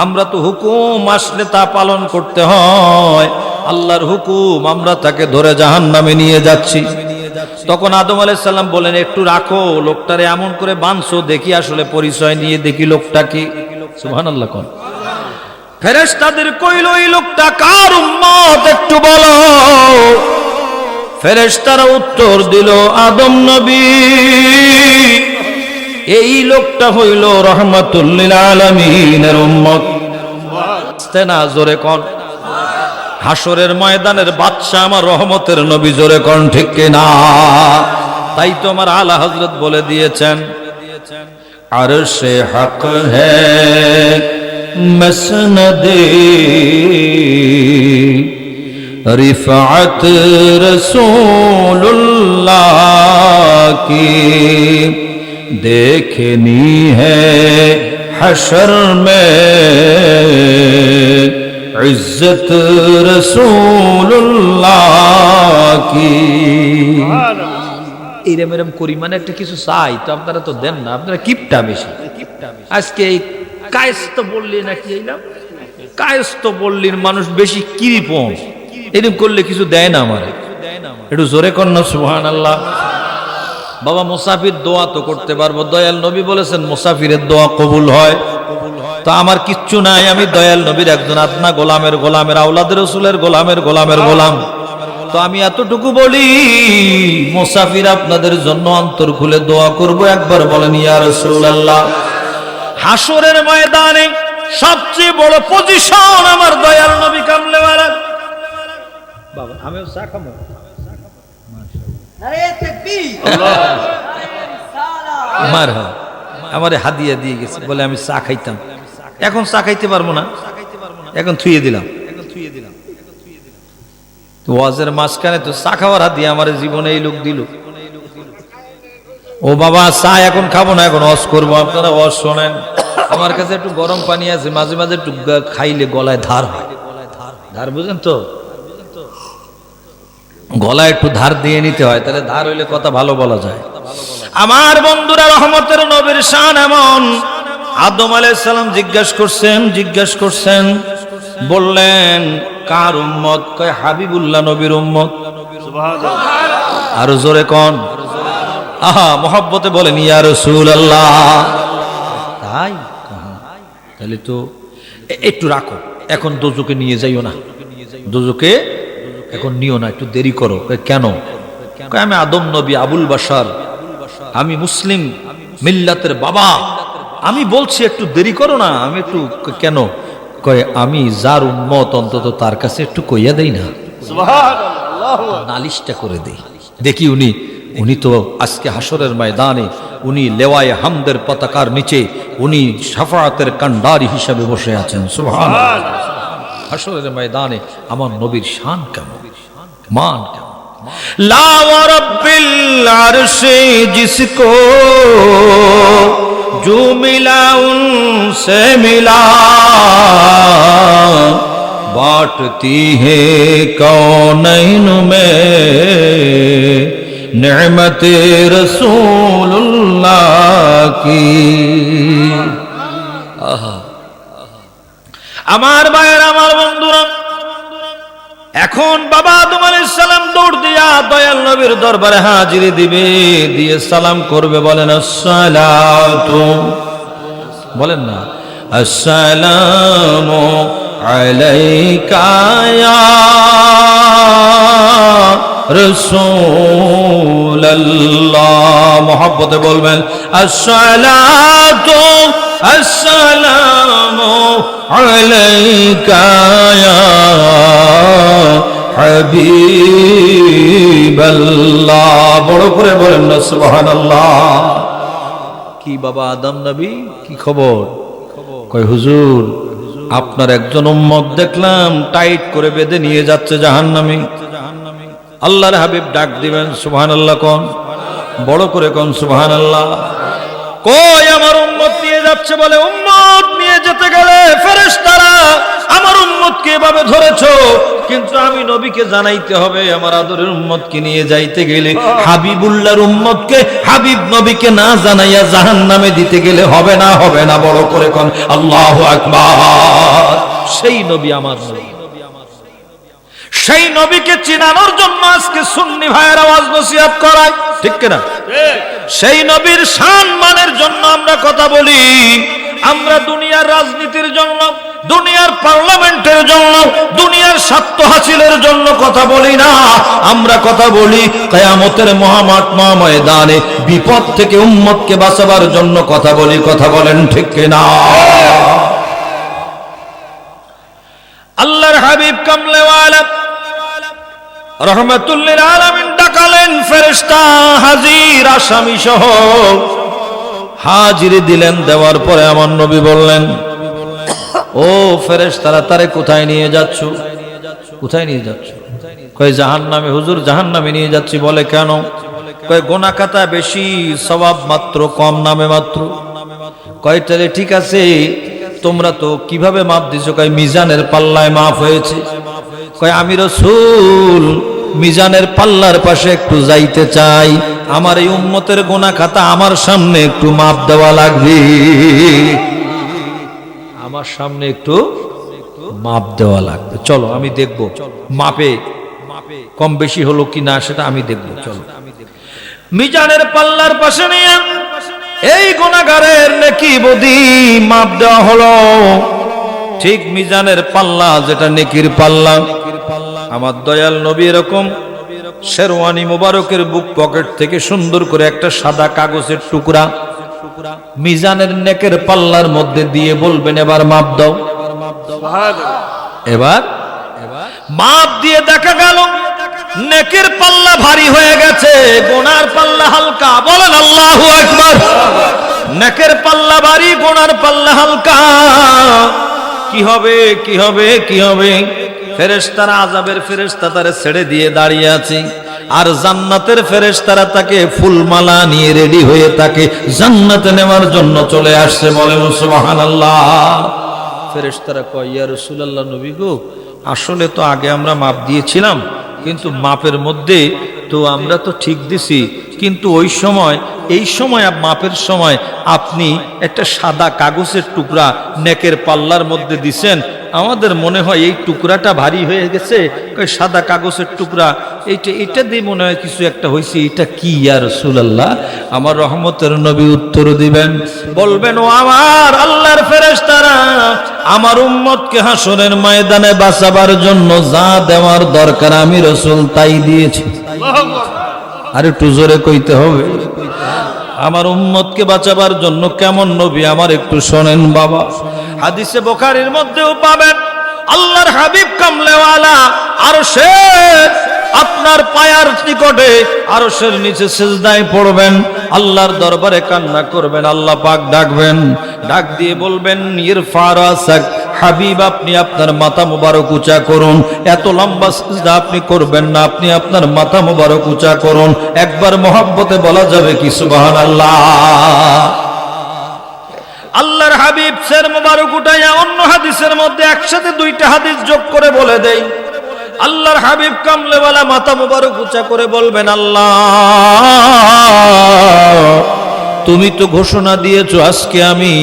আমরা তো হুকুম আসলে তা পালন করতে হয়, আল্লাহর হুকুম, আমরা তাকে ধরে জাহান্নামে নিয়ে যাচ্ছি। তখন আদম আলাইহিস সালাম বলেন, একটু রাখো, লোকটারে এমন করে বাঁধছো, দেখি আসলে পরিচয় নিয়ে দেখি লোকটা কি। সুবহানাল্লাহ কোন। ফেরেশতাদের কইল এই লোকটা কার উম্মত একটু বলো। ফেরেশতারা উত্তর দিল আদম নবী। এই লোকটা হইল রাহমাতুল লিল আলামিনের উম্মত। না জোরে কোন, হাসরের ময়দানের বাদশা আমার রহমতের নবী, জোরে কোন ঠিক কিনা। তাই তো আমার আলা হযরত বলে দিয়েছেন আরশে হক হ্যায় মসনদে रिफ़अत रसूलुल्लाह की देखनी है हशर में इज्जत रसूलुल्लाह की। এরম এরম করি মানে একটা কিছু চাই তো আপনারা তো দেন না, আপনারা কিপটা বেশি। আজকে এই কায়স্ত বললি নাকি এইলাম কায়স্ত বললির মানুষ বেশি কিরিপন, এরকম করলে কিছু দেয় না আমার। একটু জোরে কর না সুবহানাল্লাহ। বাবা মুসাফির দোয়া তো করতে পারবো, দয়াল নবী বলেছেন মুসাফিরের দোয়া কবুল হয়। তো আমার কিচ্ছু নাই, আমি দয়াল নবীর একজন আদনা গোলামের গোলামের আওলাদ রাসূলের গোলামের গোলামের গোলাম। তো আমি এতটুকু বলি মুসাফির আপনাদের জন্য অন্তর খুলে দোয়া করব, একবার বলেন ইয়া রাসূলুল্লাহ। হাসরের ময়দানে সবচেয়ে বড় পজিশন আমার দয়াল নবী কামলেওয়ালা। বাবা আমিও চা খাবো, আমারে হাদিয়া দিয়ে গেছে বলে আমি চা খাইতাম, এখন চা খাইতে পারবো না, এখন থুয়ে দিলাম। ওয়াজের মাঝখানে তো চা খাওয়ার হাদিয়া আমার জীবনে এই লোক দিল। ও বাবা চা এখন খাবো না, এখন ওয়াজ করবো। আপনারা ওয়াজ শোনেন, আমার কাছে একটু গরম পানি আছে, মাঝে মাঝে একটু খাইলে গলায় ধার হয়। ধার বুঝেন তো, গলায় একটু ধার দিয়ে নিতে হয়, তাহলে ধার হইলে কথা ভালো বলা যায়। আমার বন্ধুরা রহমতের নবীর শান এমন। আদম আলাইহিস সালাম জিজ্ঞাসা করছেন বললেন কার উম্মত? কয় হাবিবুল্লাহ নবীর উম্মত। সুবহানাল্লাহ। আর জোরে কোন আহা মহব্বতে বলেন ইয়া রাসূলুল্লাহ। তাই তাহলে তো একটু রাখো, এখন দোজকে নিয়ে যাইও না, দোজকে এখন নিও না, একটু দেরি করো। কেন? আমি আদম নবী আবুল বাশার, আমি মুসলিম মিল্লাতের বাবা, আমি বলছি একটু দেরি করো না। আমি একটু কেন? কয় আমি যার উম্মত অন্তত তার কাছে একটু কইয়া দেই না, সুবহানাল্লাহ, নালিশটা করে দেই, দেখি উনি তো আজকে হাসরের ময়দানে উনি লেওয়ায়ে হামদের পতাকার নিচে উনি শাফাআতের কান্ডারি হিসাবে বসে আছেন। সুবহানাল্লাহ। হাসরের ময়দানে আমার নবীর শান কেমন, মান কেমন। লা ওয়া রাব্বিল আরশে জিসকো जो मिला उनसे मिला बांटती है कौनैन में नेमत रसूलुल्लाह की। আমার ভাইয়ের, আমার বন্ধুরা, এখন বাবা আদম আলাইহিস সালাম দৌড় দিয়া দয়াল নবীর দরবারে হাজিরি দিবে, দিয়ে সালাম করবে। বলেন আসসালাতু, বলেন না আসসালামু আলাইকা ইয়া রাসূলুল্লাহ। মহব্বতে বলবেন আসসালাতু আসসালামু আলাইকা ইয়া হাবিবাল্লাহ। বড় করে বলেন না সুবহানাল্লাহ। কি বাবা আদম নবী কি খবর? কয় হুজুর আপনার একজন উম্মত দেখলাম টাইট করে বেঁধে নিয়ে যাচ্ছে জাহান্নামে। আল্লাহর হাবিব ডাক দিবেন সুবহানাল্লাহ কোন, বড় করে কোন সুবহানাল্লাহ। কই আমার উম্মত নিয়ে যাচ্ছে, বলে উম্মত নিয়ে যেতে গেলে ফেরেশতারা আমার উম্মতকে এভাবে ধরেছো, কিন্তু আমি নবীকে জানাইতে হবে আমার আদরের উম্মতকে নিয়ে যাইতে গেলে হাবিবুল্লাহর উম্মতকে হাবিব নবীকে না জানাইয়া জাহান্নামে দিতে গেলে হবে না, হবে না। বড় করে কোন আল্লাহু আকবার। সেই নবী আমার নবী, সেই নবীকে চিনানোর জন্য আজকে সুন্নি ভাইয়ের আওয়াজ নসিহত করায়, ঠিক কিনা? সেই নবীর শান মানের জন্য আমরা কথা বলি। আমরা দুনিয়ার রাজনীতির জন্য, দুনিয়ার পার্লামেন্টের জন্য, দুনিয়ার স্বার্থ হাসিলের জন্য কথা বলি না। আমরা কথা বলি কিয়ামতের মহামাঠ ময়দানে বিপদ থেকে উম্মতকে বাঁচাবার জন্য কথা বলি। কথা বলেন ঠিক কিনা? আল্লাহর হাবিব কামলেওয়ালা রহমাতুল লিল আলামিন ডাকালেন ফেরেশতা হাজির আসামি সহ হাজির দিলেন। দেওয়ার পরে আমার নবী বললেন, ও ফেরেশতারা, তারে কোথায় নিয়ে যাচ্ছ? কোথায় নিয়ে যাচ্ছ? কয় জাহান্নামে হুজুর, জাহান্নামে নিয়ে যাচ্ছি। বলে কেন? কয় গুনাহ খাতা বেশি, সওয়াব মাত্র কম, নামে মাত্র। কয় তাহলে ঠিক আছে, তোমরা তো কিভাবে মাপ দিছো? কয় মিজানের পাল্লায় মাপ হয়েছে। কয় আমি রাসূল মিজানের পাল্লার পাশে একটু যাইতে চাই, আমার এই উম্মতের গুনাহ খাতা আমার সামনে একটু মাপ দেওয়া লাগবে, আমার সামনে একটু মাপ দেওয়া লাগবে। চলো আমি দেখব মাপে কম বেশি হলো কি না, সেটা আমি দেখব। চলো মিজানের পাল্লার পাশে নিয়ে এই গুনাহগারের নেকি বদি মাপ দেওয়া হলো। ঠিক মিজানের পাল্লা, যেটা নেকির পাল্লা, আমার দয়াল নবী এরকম শেরওয়ানি মুবারকের বুক পকেট থেকে সুন্দর করে একটা সাদা কাগজের টুকরা মিজানের নেকের পাল্লার মধ্যে দিয়ে বলবেন, এবার মাপ দাও। এবার মাপ দিয়ে দেখা গেল নেকের পাল্লা ভারী হয়ে গেছে, গুনার পাল্লা হালকা। বলেন আল্লাহু আকবার। নেকের পাল্লা ভারী, গুনার পাল্লা হালকা। কি হবে, কি হবে, কি হবে? ফেরেশতারা, আযাবের ফেরেশতা তারে ছেড়ে দিয়ে দাঁড়িয়ে আছে, আর জান্নাতের ফেরেশতারা তাকে ফুলমালা নিয়ে রেডি হয়ে তাকে জান্নাতে নেওয়ার জন্য চলে আসছে। বলেন সুবহানাল্লাহ। ফেরেশতারা কয়, ইয়া রাসূলুল্লাহ, নবী গো, আসলে তো আগে আমরা মাপ দিয়েছিলাম, কিন্তু মাপের মধ্যে তো আমরা তো ঠিক দিছি, কিন্তু ওই সময়, এই সময় মাপের সময় আপনি একটা সাদা কাগজের টুকরা নেকের পাল্লার মধ্যে দিছেন, আমাদের মনে হয় এই টুকরাটা ভারী হয়ে গেছে। সাদা কাগজের টুকরা, এটা দিয়ে মনে হয় কিছু একটা হয়েছে, এটা কি ইয়া রাসূলুল্লাহ? আমার রহমতের নবী উত্তর দিবেন, বলবেন, ও আমার আল্লাহর ফেরেশতারা, আমার উম্মতকে হাসরের ময়দানে বাঁচাবার জন্য যা দেওয়ার দরকার আমি রাসূল তাই দিয়েছি। আর একটু জোরে কইতে হবে। আমার উম্মতকে বাঁচাবার জন্য কেমন নবী, আমার একটু শোনেন বাবা। হাদিসে বুখারীর মধ্যেও পাবেন, আল্লাহর হাবিব কামলেওয়ালা আরশের আপনার পায়ার নিকটে, আরশের নিচে সিজদায় পড়বেন, আল্লাহর দরবারে কান্না করবেন, আল্লাহ পাক ডাকবেন, ডাক দিয়ে বলবেন, ইরফা রাসাক, হাবিব আপনি আপনার মাথা মুবারক উঁচা করুন। এত লম্বা সিজদা আপনি করবেন না, আপনি আপনার মাথা মুবারক উঁচা করুন। একবার মহব্বতে বলা যাবে কি সুবহানাল্লাহ? আল্লাহর হাবিব সের মুবারক উঠাইয়া অন্য হাদিসের মধ্যে একসাথে দুইটা হাদিস যোগ করে বলে দেই। আল্লাহর হাবিব কামলেওয়ালা মাথা মুবারক উঁচা করে বলবেন, আল্লাহ তুমি তো ঘোষণা দিয়েছো আজকে আমি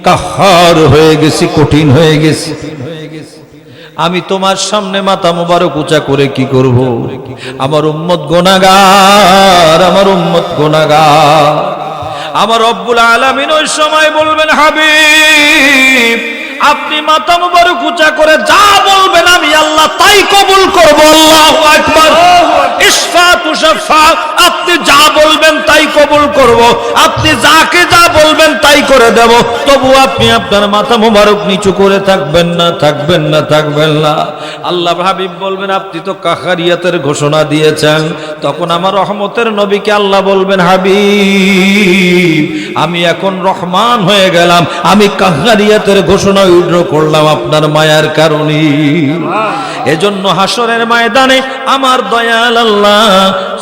কাহার হয়ে গেছি, কঠিন হয়ে গেছি, আমি তোমার সামনে মাথা মুবারক উঁচা করে কি করব? আমার উম্মত গুনাহগার, আমার উম্মত গুনাহগার। আমার রব্বুল আলামিন ওই সময় বলবেন, হাবিব আপনি মাথা মুবারক উঁচা করে যা বলবেন আমি আল্লাহ তাই কবুল করব। আল্লাহু আকবার। ইশফা তুশফা, আপনি যা বলবেন তাই কবুল করব, আপনি যাকে যা বলবেন তাই করে দেব। তবু আপনি আপনার মাথা মুবারক নিচু করে থাকবেন না, থাকবেন না, থাকবেন না। আল্লাহ হাবিব বলবেন, আপনি তো কাহারিয়াতের ঘোষণা দিয়েছেন। তখন আমার রহমতের নবীকে আল্লাহ বলবেন, হাবিব আমি এখন রহমান হয়ে গেলাম, আমি কাহারিয়াতের ঘোষণা উইথড্র করলাম আপনার মায়ার কারণে। এজন্য হাসরের ময়দানে আমার দয়াল আল্লাহ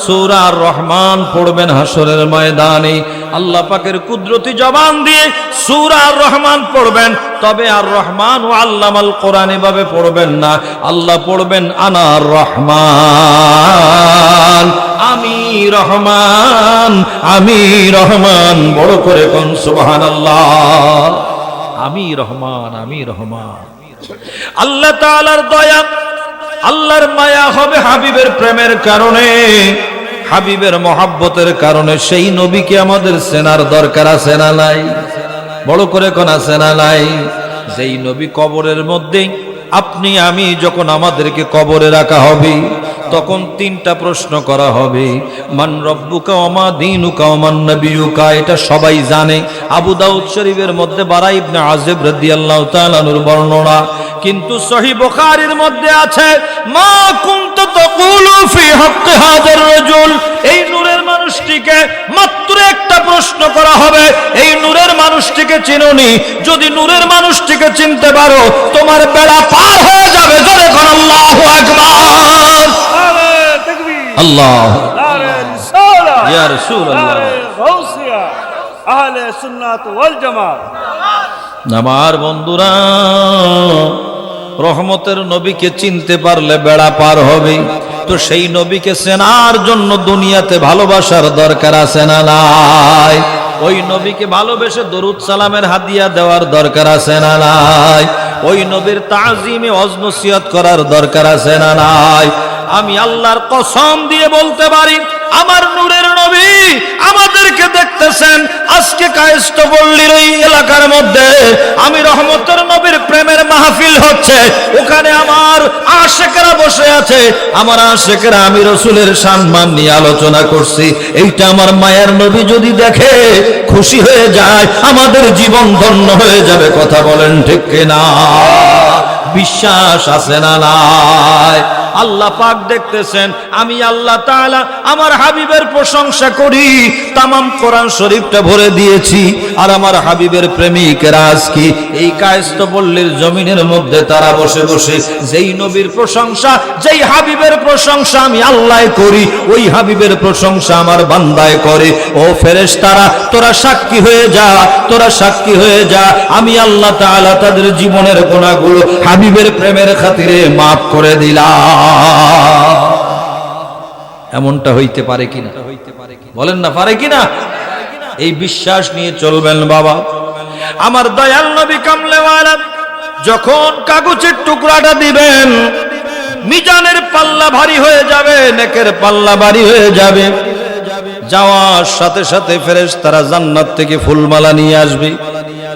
সূরা আর রহমান পড়বেন। হাসরের ময়দানে আল্লাহ পাকের কুদরতি জবান দিয়ে সূরা আর রহমান পড়বেন। তবে আর রহমান ও আল্লামাল কোরআন এভাবে পড়বেন না, আল্লাহ পড়বেন আনার রহমান, আমি রহমান, আমি রহমান। বড় করে কোন সুবহানাল্লাহ। আমি রহমান, আমি রহমান। আল্লাহ তাআলার দয়া, আল্লাহর মায়া হবে হাবিবের প্রেমের কারণে, হাবিবের মহব্বতের কারণে। সেই নবীকে আমাদের চেনার দরকার আছে না নাই? বড় করে কোন আছে না নাই? যেই নবী কবরের মধ্যে আপনি আমি যখন আমাদেরকে কবরে রাখা হবে তখন তিনটা প্রশ্ন করা হবে, মান রব্বুকা ওয়া মা দীনুকা ওয়া মান নবিয়ুকা। এটা সবাই জানে। আবু দাউদ শরীফের মধ্যে বারা ইবনে আযিব রাদিয়াল্লাহু তাআলা আনহুর বর্ণনা, কিন্তু সহিহ বুখারীর মধ্যে আছে মা কুনতু তাকুলু ফি হাক্কি হাযার রাজুল। এই নূরের মানুষটিকে মাত্র একটা প্রশ্ন করা হবে, এই নূরের মানুষটিকে চিনোনি? যদি নূরের মানুষটিকে চিনতে পারো তোমার বেড়া পার হয়ে যাবে। জোরে কোন আল্লাহু আকবার। আল্লাহ ইয়া রাসূলুল্লাহ আহলে সুন্নাত ওয়াল জামাত। আমার বন্ধুরা, রহমতের নবীকে চিনতে পারলে বেড়া পার হবে। তো সেই নবীকে চেনার জন্য দুনিয়াতে ভালোবাসার দরকার আছে না নাই? ওই নবীকে ভালোবেসে দরুদ সালামের হাদিয়া দেওয়ার দরকার আছে না নাই? ওই নবীর তাজিমে ওয়াজ নসিহত করার দরকার আছে না নাই? আমি আল্লাহর কসম দিয়ে বলতে পারি, আমার নূরের নবী আমাদেরকে দেখতেছেন। আজকে কায়েস্টপল্লীর ওই এলাকার মধ্যে আমি রহমতের নবীর প্রেমের মাহফিল হচ্ছে, ওখানে আমার আশিকেরা বসে আছে। আমার আশিকেরা আমি রাসূলের সম্মান নিয়ে আলোচনা করছি। এইটা আমার মায়ের নবী যদি দেখে খুশি হয়ে যায়, আমাদের জীবন ধন্য হয়ে যাবে। কথা বলেন ঠিক কিনা? বিশ্বাস আছে না নাই? আল্লাহ পাক দেখতেছেন। আমি আল্লাহ তাআলা আমার হাবিবের প্রশংসা করি, তামাম কোরআন শরীফটা ভরে দিয়েছি। আর আমার হাবিবের প্রেমিকেরা আজকে এই কায়েস্টপল্লীর জমিনের মধ্যে তারা বসে বসে যেই নবীর প্রশংসা, যেই হাবিবের প্রশংসা আমি আল্লাহ করি, ওই হাবিবের প্রশংসা আমার বান্দায় করে। ও ফেরেশতারা, তোরা সাক্ষী হয়ে যা, তোরা সাক্ষী হয়ে যা। আমি আল্লাহ তাআলা তাদের জীবনের গুনাহগুলো হাবিবের প্রেমের খাতিরে মাফ করে দিলাম। এমনটা হইতে পারে কিনা? বলেন না, পারে কিনা? এই বিশ্বাস নিয়ে চলবেন বাবা। আমার দয়াল নবী কামলেওয়ালা যখন কাগজের টুকরাটা দিবেন, মিজানের পাল্লা ভারী হয়ে যাবে, নেকের পাল্লা ভারী হয়ে যাবে। যাওয়ার সাথে সাথে ফেরেশতারা জান্নাত থেকে ফুলমালা নিয়ে আসবে,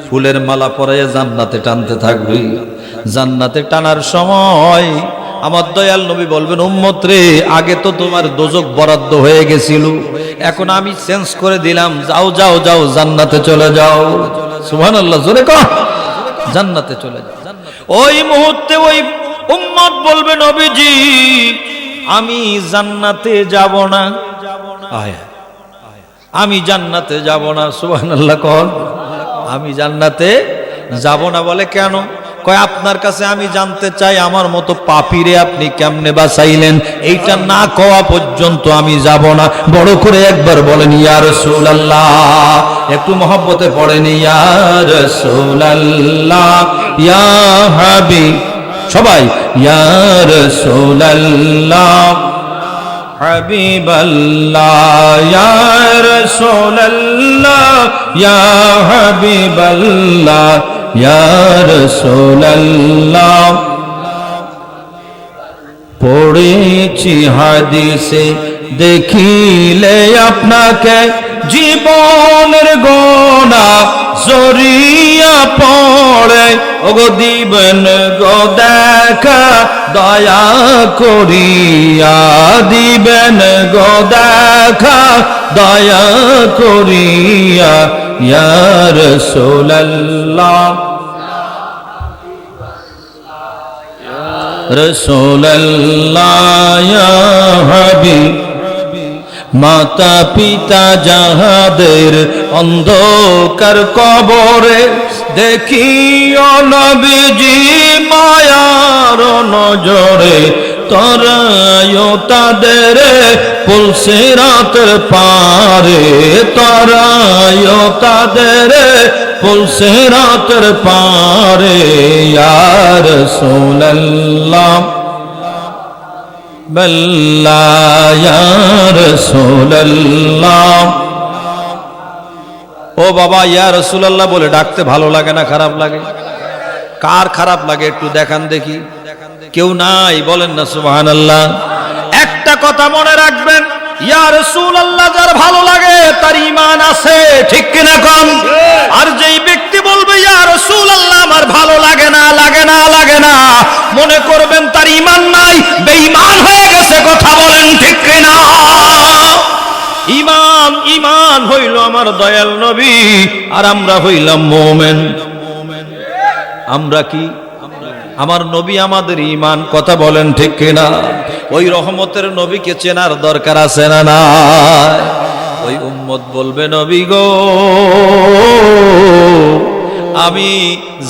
ফুলের মালা পরাইয়া জান্নাতে টানতে থাকবে। জান্নাতে টানার সময় আমার দয়াল নবী বলবেন, উম্মত রে, আগে তো তোমার দোজক বরাদ্দ হয়ে গেছিল, এখন আমি চেঞ্জ করে দিলাম, যাও যাও যাও জান্নাতে চলে যাও। সুবহানাল্লাহ, জোরে কও, জান্নাতে চলে যাও। ওই মুহূর্তে ওই উম্মত বলবে, নবীজি আমি জান্নাতে যাব না, আমি জান্নাতে যাব না। সুবহানাল্লাহ কও, আমি জান্নাতে যাব না। বলে কেন? কয় আপনার কাছে আমি জানতে চাই, আমার মতো পাপীরে আপনি কেমনে বাঁচাইলেন? এইটা না কওয়া পর্যন্ত আমি যাব না। বড় করে একবার বলেন ইয়া রাসূলুল্লাহ, একটু মহব্বতে পড়েন ইয়া রাসূলুল্লাহ, ইয়া হাবিব, সবাই ইয়া রাসূলুল্লাহ, হাবিবাল্লাহ, ইয়া রাসূলুল্লাহ, ইয়া হাবিবাল্লাহ, ইয়া রাসূলুল্লাহ। পড়েছি হাদিসে দেখিলে আপনাকে, জীবনের গোনা জড়িয়া পড়ে, ওগো দিবেন গো দেখা দয়া করিয়া, দিবেন গো দেখা দয়া করিয়া, ইয়া রাসূলুল্লাহ, রাসূলুল্লাহ, ইয়া হাবিব। মাতা পিতা যাহাদের অন্ধকার কবরে, দেখিও নবীজি মায়ার নজরে, তরায়ো তাদের পুলসিরাতের পারে, তরায়ো তাদের পুলসিরাতের পারে, ইয়া রাসূলুল্লাহ, বাল্লাহ, ইয়া রাসূলুল্লাহ। ও বাবা, ইয়া রাসূলুল্লাহ বলে ডাকতে ভালো লাগে না খারাপ লাগে? কার খারাপ লাগে একটু দেখান দেখি। কেউ নাই? বলেন না সুবহানাল্লাহ। একটা কথা মনে রাখবেন, ইয়া রাসূলুল্লাহ যার ভালো লাগে তার ঈমান আছে, ঠিক কিনা কম? আর যেই ব্যক্তি লাগে না মনে করবেন তার ঈমান নাই, বেঈমান হয়ে গেছে। কথা বলেন ঠিক কিনা? ঈমান হইল আমার দয়াল নবী, আর আমরা হইলাম মুমিন। আমরা কি? আমার নবী আমাদের ঈমান। কথা বলেন ঠিক কিনা? ওই রহমতের নবীকে চেনার দরকার আছে না নাই? ওই উম্মত বলবে, নবী গো, আমি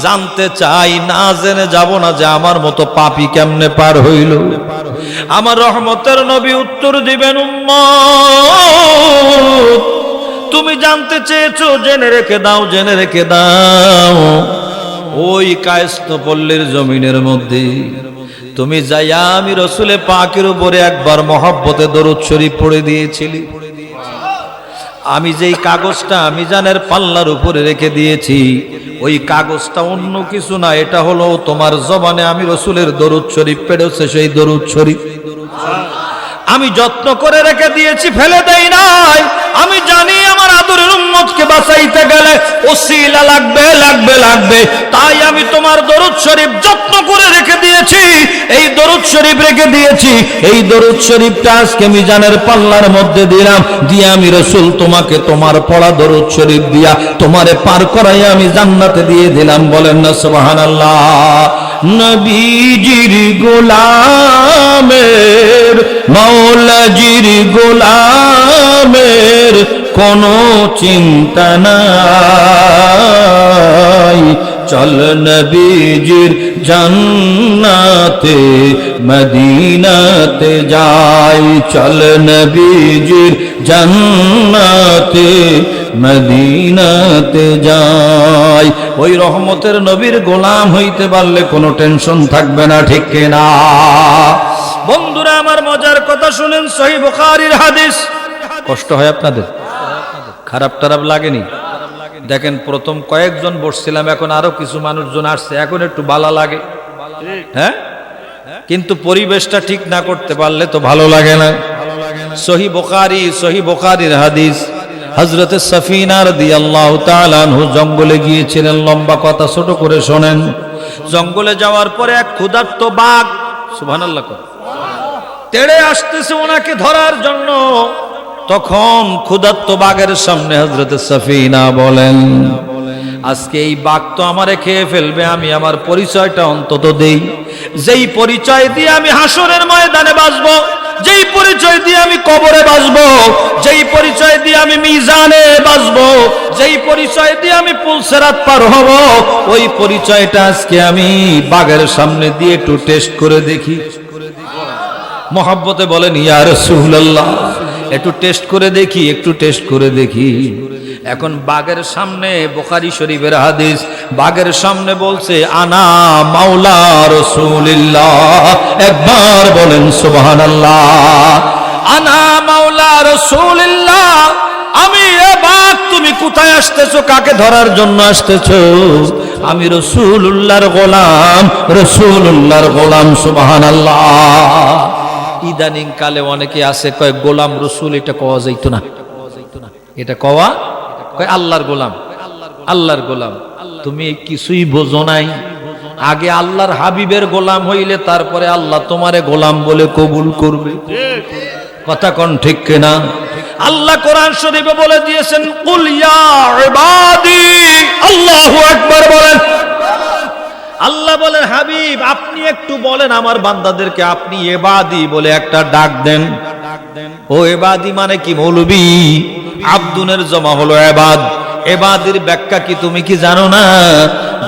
জানতে চাই, না জেনে যাব না যে আমার মতো পাপী কেমনে পার হইল। আমার রহমতের নবী উত্তর দিবেন, উম্মত তুমি জানতে চেয়েছো, জেনে রেখে দাও, জেনে রেখে দাও। ওই কায়স্থপল্লীর জমিনের মধ্যে তুমি যাইয়া আমি রসুলে পাকের উপরে একবার মহব্বতে দরুদ শরীফ পড়ে দিয়েছিলি। আমি যেই কাগজটা মিজানের পাল্লার উপরে রেখে দিয়েছি, ওই কাগজটা অন্য কিছু না, এটা হলো তোমার জবানে আমি রসুলের দরুদ শরীফ পেড়েছে, সেই দরুদ শরীফ আমি যত্ন করে রেখে দিয়েছি, ফেলে দেই নাই। আমি জানি আমার আদরের উম্মতকে বাঁচাইতে গেলে ওসিলা লাগবে লাগবে লাগবে, তাই আমি তোমার দরুদ শরীফ যত্ন করে রেখে দিয়েছি। এই দরুদ শরীফ রেখে দিয়েছি, এই দরুদ শরীফটা আজকে মিজানের পাল্লার মধ্যে দিলাম, দিয়ে আমি রসুল তোমাকে তোমার পড়া দরুদ শরীফ দিয়া তোমারে পার করাই আমি জান্নাতে দিয়ে দিলাম। বলেন না সুবহানাল্লাহ। নবীজির গোলামের, মৌলাজির গোলামের কোনো চিন্তা নাই, চল নবীজির জান্নাতে মদিনাতে যাই, চল নবীজির জান্নাতে মদিনাতে যাই। ওই রহমতের নবীর গোলাম হইতে পারলে কোনো টেনশন থাকবে না, ঠিক কিনা? বন্ধুরা আমার, মজার কথা শুনেন, সহিহ বুখারীর হাদিস। কষ্ট হয় আপনাদের? খারাপ টারাপ লাগেনি? দেখেন, প্রথম কয়েকজন বসছিলাম, এখন আরো কিছু মানুষজন আসছে, এখন একটু ভালো লাগে, হ্যাঁ? কিন্তু পরিবেশটা ঠিক না করতে পারলে তো ভালো লাগে না। সহিহ বুখারীর হাদিস, হযরতে সাফিনা রাদিয়াল্লাহু তাআলা আনহু জঙ্গলে গিয়েছিলেন। লম্বা কথা, ছোট করে শোনেন। জঙ্গলে যাওয়ার পরে এক ক্ষুধার্ত বাঘ, সুবহানাল্লাহ, তেড়ে আসতেছে ওনাকে ধরার জন্য। তখন ক্ষুধার্ত বাঘের সামনে হযরতে সাফিনা বলেন, আজকে এই বাঘ তো আমারে খেয়ে ফেলবে, আমি আমার পরিচয়টা অন্তত দেই। যেই পরিচয় দিয়ে আমি হাসরের ময়দানে বাঁচবো, যেই পরিচয় দিয়ে আমি কবরে বাঁচবো, যেই পরিচয় দিয়ে আমি মিজানে বাঁচবো, যেই পরিচয় দিয়ে আমি পুলসিরাত পার হব, ওই পরিচয়টা আজকে আমি বাঘের সামনে দিয়ে একটু টেস্ট করে দেখি। মহব্বতে বলেন, ইয়া রাসূলুল্লাহ, একটু টেস্ট করে দেখি, একটু টেস্ট করে দেখি। এখন বাঘের সামনে, বুখারী শরীফের হাদিস, বাঘের সামনে বলছে, আনা মাওলা রাসূলিল্লাহ। একবার বলেন সুবহানাল্লাহ। আনা মাওলা রাসূলিল্লাহ। আমি, এ বাঘ, তুমি কোথায় আসতেছো? কাকে ধরার জন্য আসতেছো? আমি রাসূলুল্লাহর গোলাম, রাসূলুল্লাহর গোলাম। সুবহানাল্লাহ। ইদানিং কালে অনেকে আছে কয় গোলাম রসুল, এটা কওয়া যাইতো না, এটা কওয়া কয় আল্লাহর গোলাম, আল্লাহর গোলাম। তুমি কিছুই বোঝো নাই। আগে আল্লাহর হাবিবের গোলাম হইলে তারপরে আল্লাহ তোমারে গোলাম বলে কবুল করবে। কথা কোন ঠিক কিনা? আল্লাহ কোরআন শরীফে বলে দিয়েছেন, কুল ইয়া ইবাদি, আল্লাহু আকবার বলেন। আল্লাহ বলেন, হাবিব আপনি একটু বলেন আমার বান্দাদেরকে, আপনি ইবাদি বলে একটা ডাক দেন। ও ইবাদি মানে কি মৌলবী? আব্দুনের জমা হলো ইবাদ। ইবাদির ব্যাখ্যা কি তুমি কি জানো না?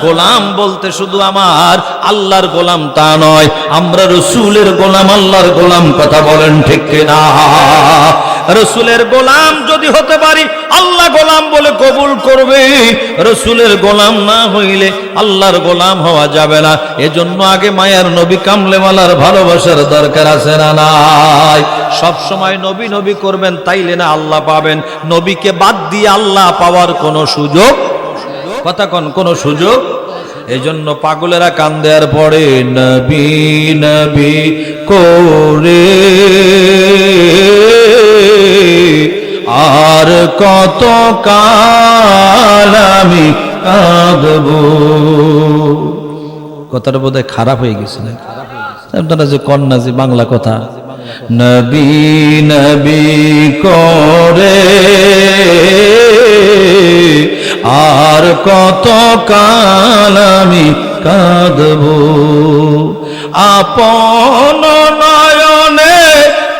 গোলাম বলতে শুধু আমার আল্লাহর গোলাম তা নয়, আমরা রসুলের গোলাম, আল্লাহর গোলাম। কথা বলেন ঠিক কিনা? রসুলের গোলাম যদি হতে পারি, আল্লাহ গোলাম বলে কবুল করবে। রসুলের গোলাম না হইলে আল্লাহর গোলাম হওয়া যাবে না। এজন্য আগে মায়ার নবী কামলেওয়ালার ভালোবাসার দরকার আছে না নাই? সব সময় নবী নবী করবেন, তাইলে না আল্লাহ পাবেন। নবীকে বাদ দিয়ে আল্লাহ পাওয়ার কোনো সুযোগ, কথা কোন, কোনো সুযোগ। এজন্য পাগলেরা কান্দে আর পড়ে, নবী নবী করে আর কত কাল আমি কাঁদব। কথাটা বোধহয় খারাপ হয়ে গেছে না? আপনারা যে কন্যা যে বাংলা কথা, নবী নবী করে আর কত কাল আমি কাঁদবো, আপন নয়নে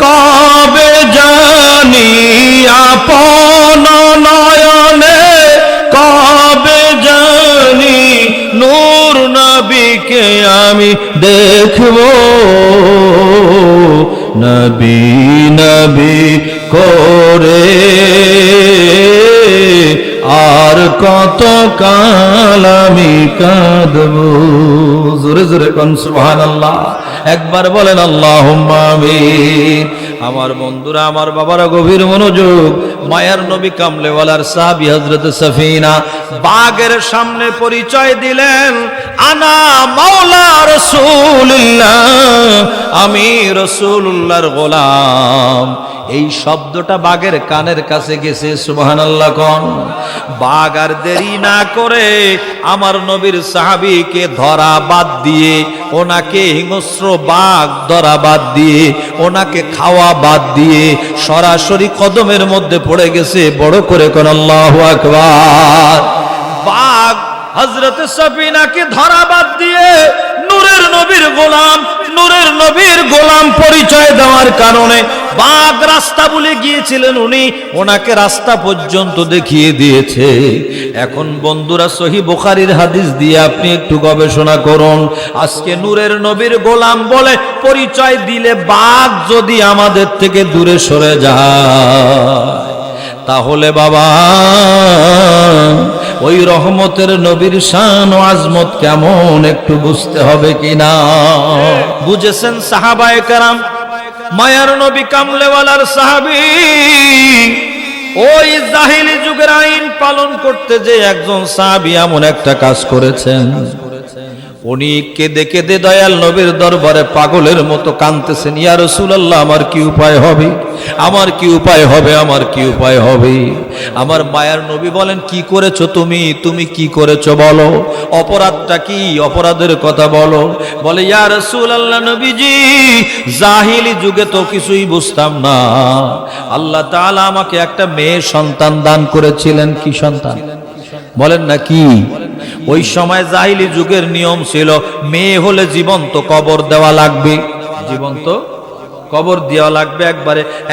কবে জানি, আপন নয়নে কবে জানি নূর নবীকে আমি দেখবো, নবী নবী করে আর কত কাল আমি কাঁদবো। জোরে জোরে কোন সুবহানাল্লাহ, একবার বলেন আল্লাহুম্মা আমিন। আমার বন্ধুরা, আমার বাবারা, গভীর মনোযোগ। মায়ার নবী কামলেওয়ালার সাহাবী হযরত সফিনা বাগের সামনে পরিচয় দিলেন, আনা মাওলা রাসূলুল্লাহ, আমি রাসূলুল্লাহর গোলাম। এই শব্দটা বাঘের কানের কাছে গেছে, সুবহানাল্লাহ কোন। বাঘ আর দেরি না করে আমার নবীর সাহাবীকে ধরা বাদ দিয়ে, ওনাকে হিংস্র বাঘ ধরা বাদ দিয়ে, ওনাকে খাওয়া বাদ দিয়ে সরাসরি কদমের মধ্যে পড়ে গেছে। বড় করে কোন আল্লাহু আকবার। বাঘ হযরত সফিনাকে ধরা বাদ দিয়ে নূরের নবীর গোলাম, নূরের নবীর গোলাম পরিচয় দেওয়ার কারণে বাঘ রাস্তা ভুলে গিয়েছিলেন, উনি ওনাকে রাস্তা পর্যন্ত দেখিয়ে দিয়েছে। এখন বন্ধুরা, সহিহ বুখারীর হাদিস দিয়ে আপনি একটু গবেষণা করুন। আজকে নূরের নবীর গোলাম বলে পরিচয় দিলে বাঘ যদি আমাদের থেকে দূরে সরে যায়, তাহলে বাবা ওই রহমতের নবীর শান ও আজমত কেমন একটু বুঝতে হবে কিনা। বুঝেছেন সাহাবায়ে কেরাম? মায়ার নবী কামলেওয়ালার সাহাবী ওই জাহিলি যুগের আইন পালন করতে যে একজন সাহাবী এমন একটা কাজ করেছেন, উনি কেঁদে কেঁদে দয়াল নবীর দরবারে পাগলের মতো কাঁদতেছেন, ইয়া রাসূলুল্লাহ, আমার কি উপায় হবে, আমার কি উপায় হবে, আমার কি উপায় হবে। আমার মায়ার নবী বলেন, কি করেছো তুমি, তুমি কি করেছো বলো, অপরাধটা কি, অপরাধের কথা বলো। বলে, ইয়া রাসূলুল্লাহ নবীজি, জাহিলি যুগে তো কিছুই বুঝতাম না, আল্লাহ তাআলা আমাকে একটা মেয়ে সন্তান দান করেছিলেন। কি সন্তান বলেন না কি? ওই সময় জাহিলি যুগের নিয়ম ছিল, মেয়ে হলে জীবন্ত কবর দেওয়া লাগবে, জীবন্ত কবর দেওয়া লাগবে,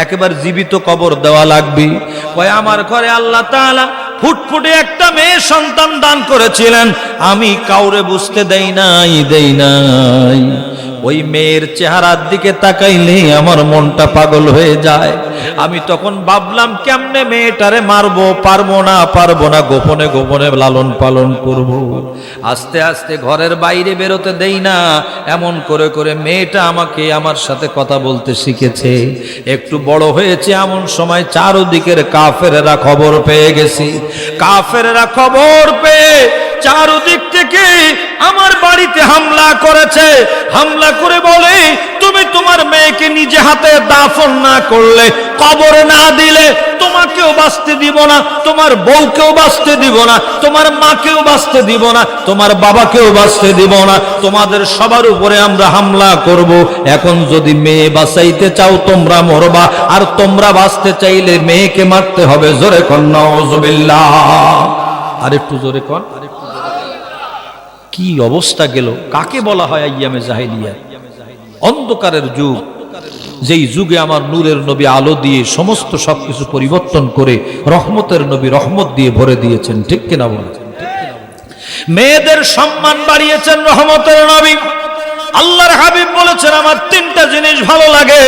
একেবারে জীবিত কবর দেওয়া লাগবে। ওই আমার ঘরে আল্লাহ তাআলা ফুটফুটে একটা মেয়ে সন্তান দান করেছিলেন, আমি কাউরে বুঝতে দেই নাই। ওই মেয়ের চেহারার দিকে তাকাইলে আমার মনটা পাগল হয়ে যায়। আমি তখন ভাবলাম, কেমনে মেয়েটারে মারবো, পারবো না, গোপনে গোপনে লালন পালন করব। আস্তে আস্তে ঘরের বাইরে বেরোতে দেই না, এমন করে করে মেয়েটা আমার সাথে কথা বলতে শিখেছে। একটু বড় হয়েছে, এমন সময় চারদিকের কাফেরেরা খবর পেয়ে গেছি। কাফেরেরা খবর পেয়ে চারদিক থেকে আমার বাড়িতে হামলা করেছে। হামলা করে বলে, তুমি তোমার মেয়েকে নিজে হাতে দাফন না করলে, কবরে না দিলে তোমাকেও বাঁচতে দিব না, তোমার বউকেও বাঁচতে দিব না, তোমার মাকেও বাঁচতে দিব না, তোমার বাবাকেও বাঁচতে দিব না, তোমাদের সবার উপরে আমরা হামলা করব। এখন যদি মেয়ে বাঁচাইতে চাও তোমরা মরবা, আর তোমরা বাঁচতে চাইলে মেয়েকে মারতে হবে। জোরে কন নাউযুবিল্লাহ। আর একটু জোরে কন। কি অবস্থা গেল! কাকে বলা হয় আইয়ামে জাহেলিয়া? অন্ধকারের যুগ, যেই যুগে আমার নূরের নবী আলো দিয়ে সমস্ত সবকিছু পরিবর্তন করে রহমতের নবী রহমত দিয়ে ভরে দিয়েছেন। ঠিক কিনা বলেন? মেয়েদের সম্মান বাড়িয়েছেন রহমতের নবী। আল্লাহর হাবিব বলেছেন, আমার তিনটা জিনিস ভালো লাগে,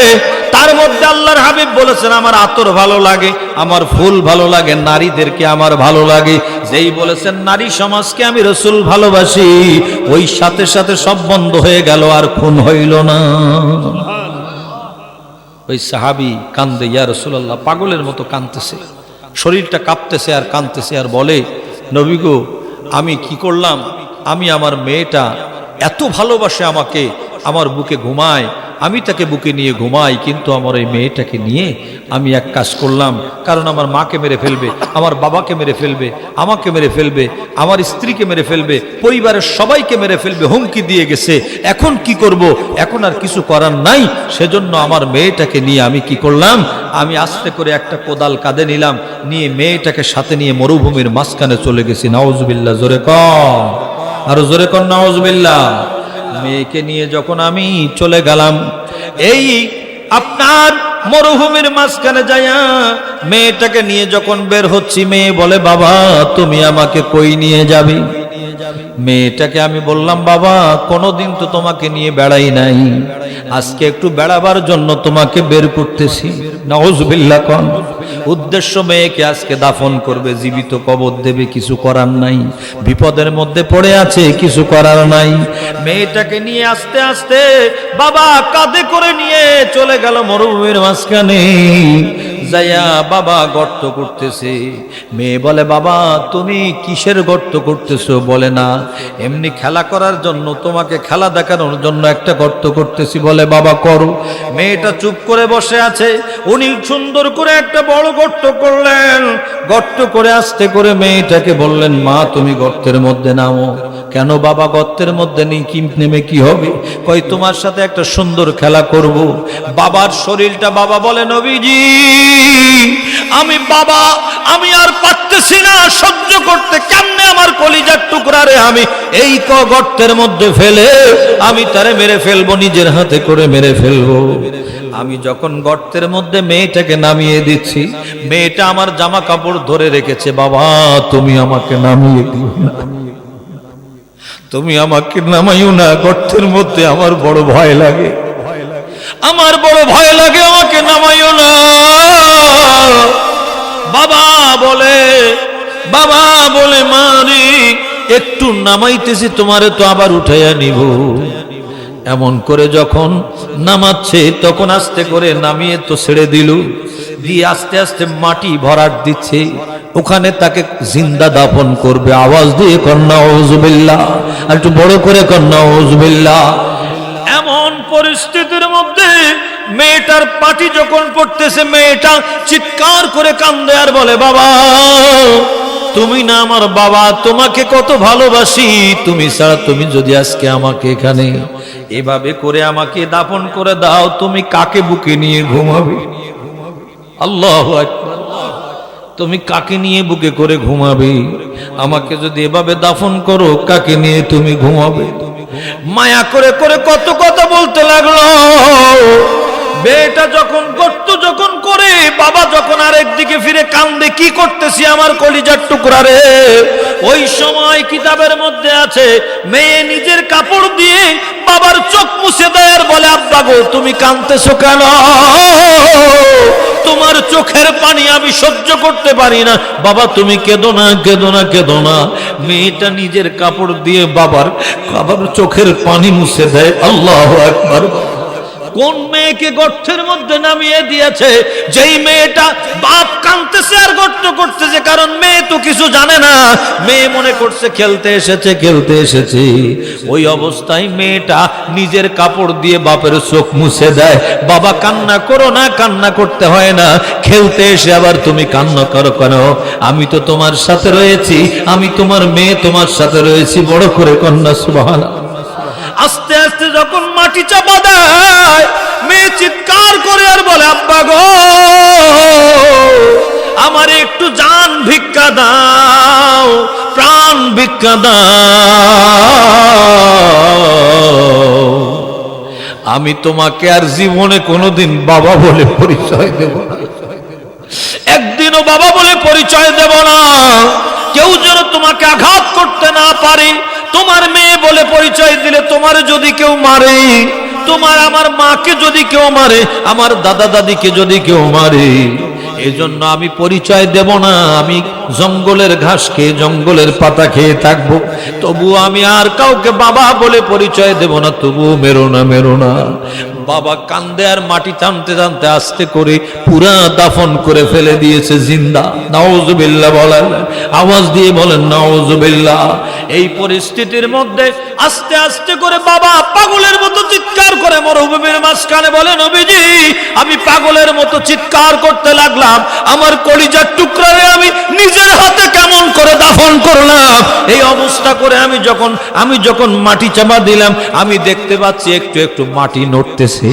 তার মধ্যে আল্লাহর হাবিব বলেছেন, আমার আতর ভালো লাগে, আমার ফুল ভালো লাগে, নারীদেরকে আমার ভালো লাগে। যেই বলেছেন নারী সমাজকে আমি রাসূল ভালোবাসি, ওই সাথে সাথে সব বন্ধ হয়ে গেল, আর খুন হইল না। ওই সাহাবী কান্দে, ইয়া রাসূলুল্লাহ, পাগলের মতো কাঁদতেছে, শরীরটা কাঁপতেছে আর কাঁদতেছে, আর বলে, নবী গো, আমি কি করলাম? আমি আমার মেয়েটা এত ভালোবাসে আমাকে, আমার বুকে ঘুমায়, আমি তাকে বুকে নিয়ে ঘুমাই, কিন্তু আমার এই মেয়েটাকে নিয়ে আমি এক কাজ করলাম, কারণ আমার মাকে মেরে ফেলবে, আমার বাবাকে মেরে ফেলবে, আমাকে মেরে ফেলবে, আমার স্ত্রীকে মেরে ফেলবে, পরিবারের সবাইকে মেরে ফেলবে, হুমকি দিয়ে গেছে। এখন কি করব? এখন আর কিছু করার নাই। সেজন্য আমার মেয়েটাকে নিয়ে আমি কি করলাম, আমি আস্তে করে একটা কোদাল কাঁধে নিলাম, নিয়ে মেয়েটাকে সাথে নিয়ে মরুভূমির মাঝখানে চলে গেছি। নাউজুবিল্লাহ, জোরে কর, আরো জোরে কর নাউজুবিল্লাহ। মেয়েকে নিয়ে যখন আমি চলে গেলাম, এই আপনার মরুভূমির মাঝখানে যাইয়া মেয়েটাকে নিয়ে যখন বের হচ্ছি, মেয়ে বলে, বাবা তুমি আমাকে কই নিয়ে যাবি? মেয়েটাকে আমি বললাম, বাবা কোনোদিন তো তোমাকে নিয়ে বেড়াই নাই, আজকে একটু বেড়াবার জন্য তোমাকে বের করতেছি। নাউজুবিল্লাহ কোন উদ্দেশ্য, মেয়েকে আজকে দাফন করবে, জীবিত কবর দেবে, কিছু করার নাই, বিপদের মধ্যে পড়ে আছে, কিছু করার নাই। মেয়েটাকে নিয়ে আস্তে আস্তে বাবা কাঁধে করে নিয়ে চলে গেল মরুভূমির মাঝখানে। যাইয়া বাবা গর্ত করতেছে। মেয়ে বলে, বাবা তুমি কিসের গর্ত করতেছো? বলে, না এমনি খেলা করার জন্য, তোমাকে খেলা দেখানোর জন্য একটা গর্ত করতেছি। বলে, বাবা করো। মেয়েটা চুপ করে বসে আছে, উনি সুন্দর করে একটা বড় গর্ত করলেন। গর্ত করে আস্তে করে মেয়েটাকে বললেন, মা তুমি গর্তের মধ্যে নামো। কেন বাবা গর্তের মধ্যে নেমে কি হবে? কই তোমার সাথে একটা সুন্দর খেলা করব। বাবার শরীরটা, বাবা বলে, নবীজি আমি আর পারতেছি না সহ্য করতে, কেমনে আমার কলিজার টুকরা রে আমি এই গর্তের মধ্যে ফেলে আমি তারে মেরে ফেলবো, নিজের হাতে করে মেরে ফেলবো। আমি যখন গর্তের মধ্যে মেয়েটাকে নামিয়ে দিচ্ছি, মেয়েটা আমার জামা কাপড় ধরে রেখেছে। বাবা তুমি আমাকে নামিয়ে দিও না, তুমি আমাকে নামাইও না, গর্তের মধ্যে আমার বড় ভয় লাগে, আমার বড় ভয় লাগে, আমাকে নামাইও না। বাবা বলে মারি একটু নামাইতেছি, তোমারে তো আবার উঠাইয়া নিব। এমন করে যখন নামাচ্ছে, তখন আস্তে করে নামিয়ে তো ছেড়ে দিল, দিয়ে আস্তে আস্তে মাটি ভরাট দিচ্ছে, ওখানে তাকে জিন্দা দাফন করবে। আওয়াজ দিয়ে কন্যা নাউজুবিল্লাহ, আর একটু বড় করে কন্যা নাউজুবিল্লাহ। এমন পরিস্থিতির মধ্যে মেয়েটার পাটি যখন পড়তেছে, মেয়েটা চিৎকার করে কান্দে আর বলে, বাবা তুমি না আমার বাবা, তোমাকে কত ভালোবাসি, তুমি ছাড়া, তুমি যদি আজকে আমাকে এখানে এভাবে করে আমাকে দাফন করে দাও, তুমি কাকে বুকে নিয়ে ঘুমাবে? আল্লাহু আকবার, তুমি কাকে নিয়ে বুকে করে ঘুমাবে? আমাকে যদি এভাবে দাফন করো, কাকে নিয়ে তুমি ঘুমাবে? মায়া করে করে কত কথা বলতে লাগলো। মেয়েটা যখন গর্ত যখন করে, বাবা যখন আরেক দিকে ফিরে কান্দে, কি করতেছি আমার কলিজার টুকরা রে। ওই সময় কিতাবের মধ্যে আছে, মেয়ে নিজের কাপড় দিয়ে বাবার চোখ মুছে দেয় আর বলে, আব্বা গো তুমি কাঁদতেছো কেন? তোমার চোখের পানি আমি সহ্য করতে পারি না, বাবা তুমি কেঁদো না, কেঁদো না, কেঁদো না। মেয়েটা নিজের কাপড় দিয়ে বাবার চোখের পানি মুছে দেয়। আল্লাহু আকবার। কোন মেয়েকে গর্তের মধ্যে নামিয়ে দিয়েছে? যেই মেয়েটা বাপ কাঁদতেছে আর গর্ত করতেছে, কারণ মেয়ে তো কিছু জানে না, মেয়ে মনে করছে খেলতে এসেছে, খেলতে এসেছে। ওই অবস্থায় মেয়েটা নিজের কাপড় দিয়ে বাপের চোখ মুছে দেয়। বাবা কান্না করো না, কান্না করতে হয় না, খেলতে এসে আবার তুমি কান্না করো কেন? আমি তো তোমার সাথে রয়েছি, আমি তোমার মেয়ে, তোমার সাথে রয়েছি। বড় করে কন্যা সুবহানাল্লাহ। আস্তে আস্তে যখন মাটি চাপা দেয়, মেয়ে চিৎকার করে আর বলে, আব্বা গো আমার একটু জান ভিক্ষা দাও, প্রাণ ভিক্ষা দাও। আমি তোমাকে আর জীবনে কোনোদিন বাবা বলে পরিচয় দেব না, একদিনও বাবা বলে পরিচয় দেব না। কেউ যেন তোমাকে আঘাত করতে না পারে। তোমার মেয়ে বলে পরিচয় দিলে তোমার যদি কেউ মারে, তোমার আমার মাকে যদি কেউ মারে, আমার দাদা দাদিকে যদি কেউ মারে, এজন্য আমি পরিচয় দেব না। আমি জঙ্গলের ঘাস খেয়ে, জঙ্গলের পাতা খেয়ে থাকবো, তবু আমি আর কাউকে বাবা বলে পরিচয় দেব না। তবুও মেরো না, মেরো না। বাবা কান্দে আর মাটি টানতে টানতে আস্তে করে পুরা দাফন করে ফেলে দিয়েছে জিন্দা। নাউজুবিল্লাহ বলেন, আওয়াজ দিয়ে বলেন নাউজুবিল্লাহ। এই পরিস্থিতির মধ্যে আস্তে আস্তে করে বাবা পাগলের মতো চিৎকার চিৎকার করে মরুভূমির মাঝখানে বলে, নবীজি আমি পাগলের মতো চিৎকার করতে লাগলাম, আমার কলিজার টুকরারে আমি নিজের হাতে কেমন করে দাফন করলাম। এই অবস্থা করে আমি যখন মাটি চাপা দিলাম, আমি দেখতে পাচ্ছি একটু একটু মাটি নড়তেছে,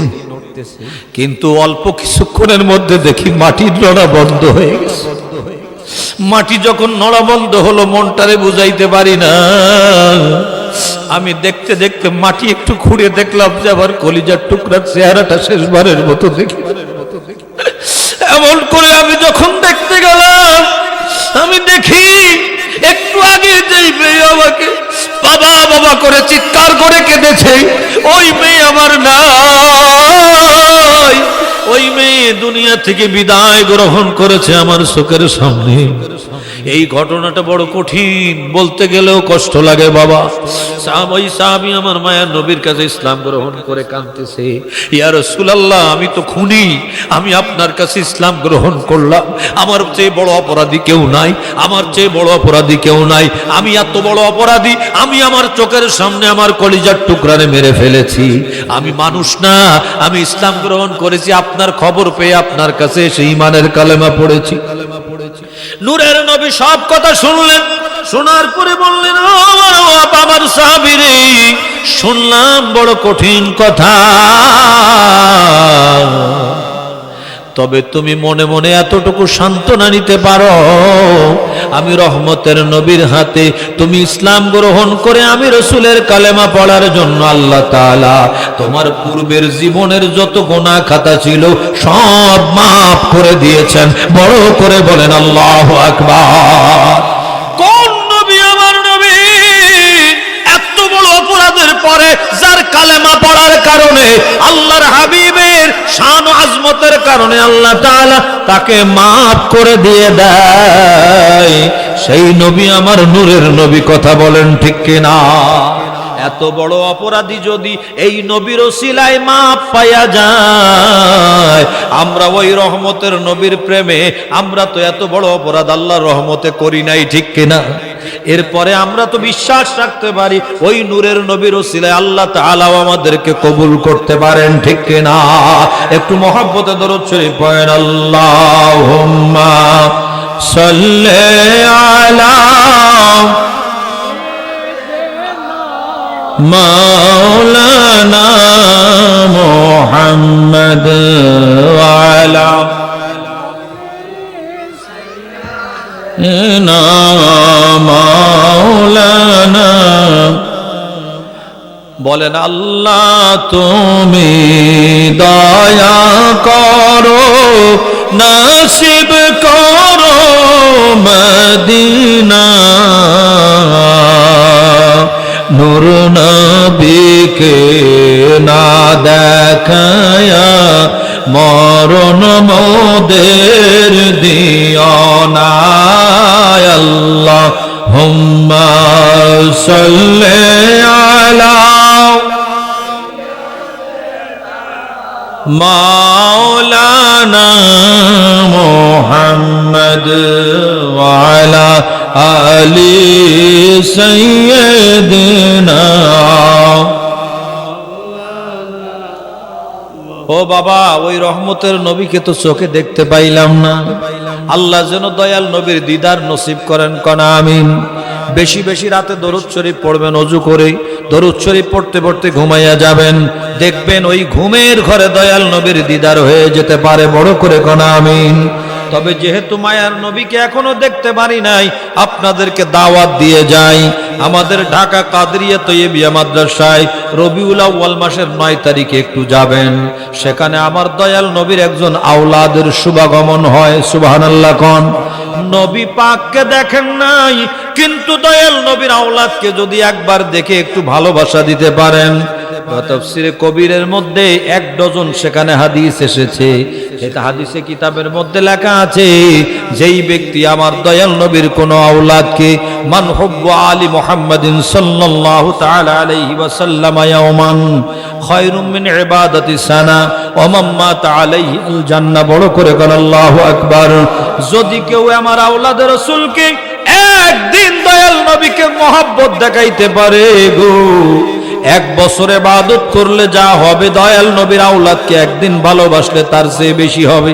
কিন্তু অল্প কিছুক্ষণের মধ্যে দেখি মাটির নড়া বন্ধ হয়ে গেছে। মাটি যখন নড়া বন্ধ হলো, মনটারে বুঝাইতে পারি না, আমি দেখতে দেখতে মাটি একটু খুঁড়ে দেখলাম যে আমার কলিজার টুকরার চেহারাটা শেষবারের মতো দেখি। এমন করে আমি যখন দেখতে গেলাম, আমি দেখি একটু আগে যেই মেয়ে আমাকে বাবা বাবা করে চিৎকার করে কেঁদেছে, ওই মেয়ে আমার নাই। ওই মেয়ে দুনিয়া থেকে বিদায় গ্রহণ করেছে আমার চোখের সামনে। এই ঘটনাটা বড় কঠিন, বলতে গেলেও কষ্ট লাগে বাবা। ওই সাহাবী আমার মায়ের নবীর কাছে ইসলাম গ্রহণ করে কাঁদতেছে, ইয়া রাসূলুল্লাহ আমি তো খুনি, আমি আপনার কাছে ইসলাম গ্রহণ করলাম, আমার চেয়ে বড় অপরাধী কেউ নাই, আমার চেয়ে বড় অপরাধী কেউ নাই, আমি এত বড় অপরাধী, আমি আমার চোখের সামনে আমার কলিজার টুকরারে মেরে ফেলেছি, আমি মানুষ না, আমি ইসলাম গ্রহণ করেছি, আপনার খবর পেয়ে আপনার কাছে এসে ঈমানের কালেমা পড়েছি। নূরের নবী সব কথা শুনলেন, শোনার পরে বললেন, আমার সাহাবী রে, শুনলাম বড় কঠিন কথা, তবে তুমি মনে মনে এতটুকু সান্ত্বনা নিতে পারো, আমি রহমতের নবীর হাতে তুমি ইসলাম গ্রহণ করে আমি রাসূলের কালেমা পড়ার জন্য আল্লাহ তাআলা তোমার পূর্বের জীবনের যত গুনাহ খাতা ছিল সব মাফ করে দিয়েছেন। বড় করে বলেন আল্লাহু আকবার। কোন নবী আমার নবী এত বড় অপরাধের পরে যার কালেমা পড়ার কারণে আল্লাহর হাবিবের শান ও আজমতের কারণে আল্লাহ তাআলা তাকে মাফ করে দিয়ে দেয়, সেই নবী আমার নূরের নবী, কথা বলেন ঠিক কিনা? এত বড় অপরাধী যদি এই নবীর ওসিলায় মাফ পাওয়া যায়, আমরা ওই রহমতের নবীর প্রেমে আমরা তো এত বড় অপরাধ আল্লাহর রহমতে করি নাই, ঠিক কিনা? এরপরে আমরা তো বিশ্বাস রাখতে পারি ওই নূরের নবীর ওসিলায় আল্লাহ তাআলা আমাদেরকে কবুল করতে পারেন, ঠিক কিনা? একটু মহব্বতে দরুদ শরীফ পড়েন, আল্লাহুম্মা সাল্লি আলা মাওলানা মুহাম্মদ ওয়া আলা মাওলানা। বলেন, আল্লাহ তুমি দয়া করো, নসিব করো মদিনা, নূর নবীকে না দেখায়া মরণ মোদের দিও না, আল্লাহুম্মা সাল্লি আলা মাওলানা মুহাম্মদ ওয়া আলা আলি সাইয়্যিদিনা। ও বাবা, ওই রহমতের নবীকে তো চোখে দেখতে পাইলাম না, আল্লাহ যেন দয়াল নবীর দিদার নসিব করেন, কনা আমিন। বেশি বেশি রাতে দরুদ শরীফ পড়বেন, ওযু করে দরুদ শরীফ পড়তে পড়তে ঘুমাইয়া যাবেন, দেখবেন ওই ঘুমের ঘরে দয়াল নবীর দিদার হয়ে যেতে পারে। বড় করে কনা আমিন। তবে যেহেতু মায়ার নবীকে এখনো দেখতে পারি নাই, আপনাদেরকে দাওয়াত দিয়ে যাই, আমাদের ঢাকা কাদরিয়া তৈয়বিয়া মাদ্রাসায় রবিউল আউয়াল মাসের 9 তারিখে একটু যাবেন, সেখানে আমার দয়াল নবীর একজন আওলাদের শুভাগমন হয়। সুবহানাল্লাহ কোন। নবী পাককে দেখেন নাই, কিন্তু দয়াল নবীর আওলাদকে যদি একবার দেখে একটু ভালোবাসা দিতে পারেন, তাফসীরে কবিরের মধ্যে 1 ডজন সেখানে হাদিস এসেছে। এটা হাদিসে কিতাবের মধ্যে লেখা আছে, যেই ব্যক্তি আমার দয়াল নবীর কোন আওলাদকে মান হুব্বু আলী মুহাম্মাদিন সাল্লাল্লাহু তাআলা আলাইহি ওয়াসাল্লাম ইয়াওমান খায়রুম মিন ইবাদাতি সানা ওয়া মান মাতা আলাইহি আল জান্নাহ। বড় করে বলেন আল্লাহু আকবার। যদি কেউ আমার আওলাদের রাসূলকে একদিন দয়াল নবীকে মহব্বত দেখাইতে পারে গো, এক বছরে ইবাদত করলে যা হবে, দয়াল নবীর আওলাদকে একদিন ভালোবাসলে তার চেয়ে বেশি হবে।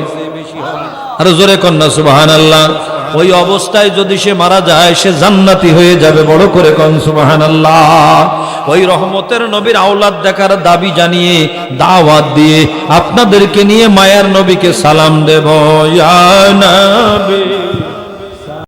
আর জোরে কন্যা সুবহানাল্লাহ। ওই অবস্থায় যদি সে মারা যায়, সে জান্নাতি হয়ে যাবে। বড় করে কন সুবহানাল্লাহ। ওই রহমতের নবীর আওলাদ দেখার দাবি জানিয়ে, দাওয়াত দিয়ে আপনাদেরকে নিয়ে মায়ার নবীকে সালাম দেব। ইয়া নবী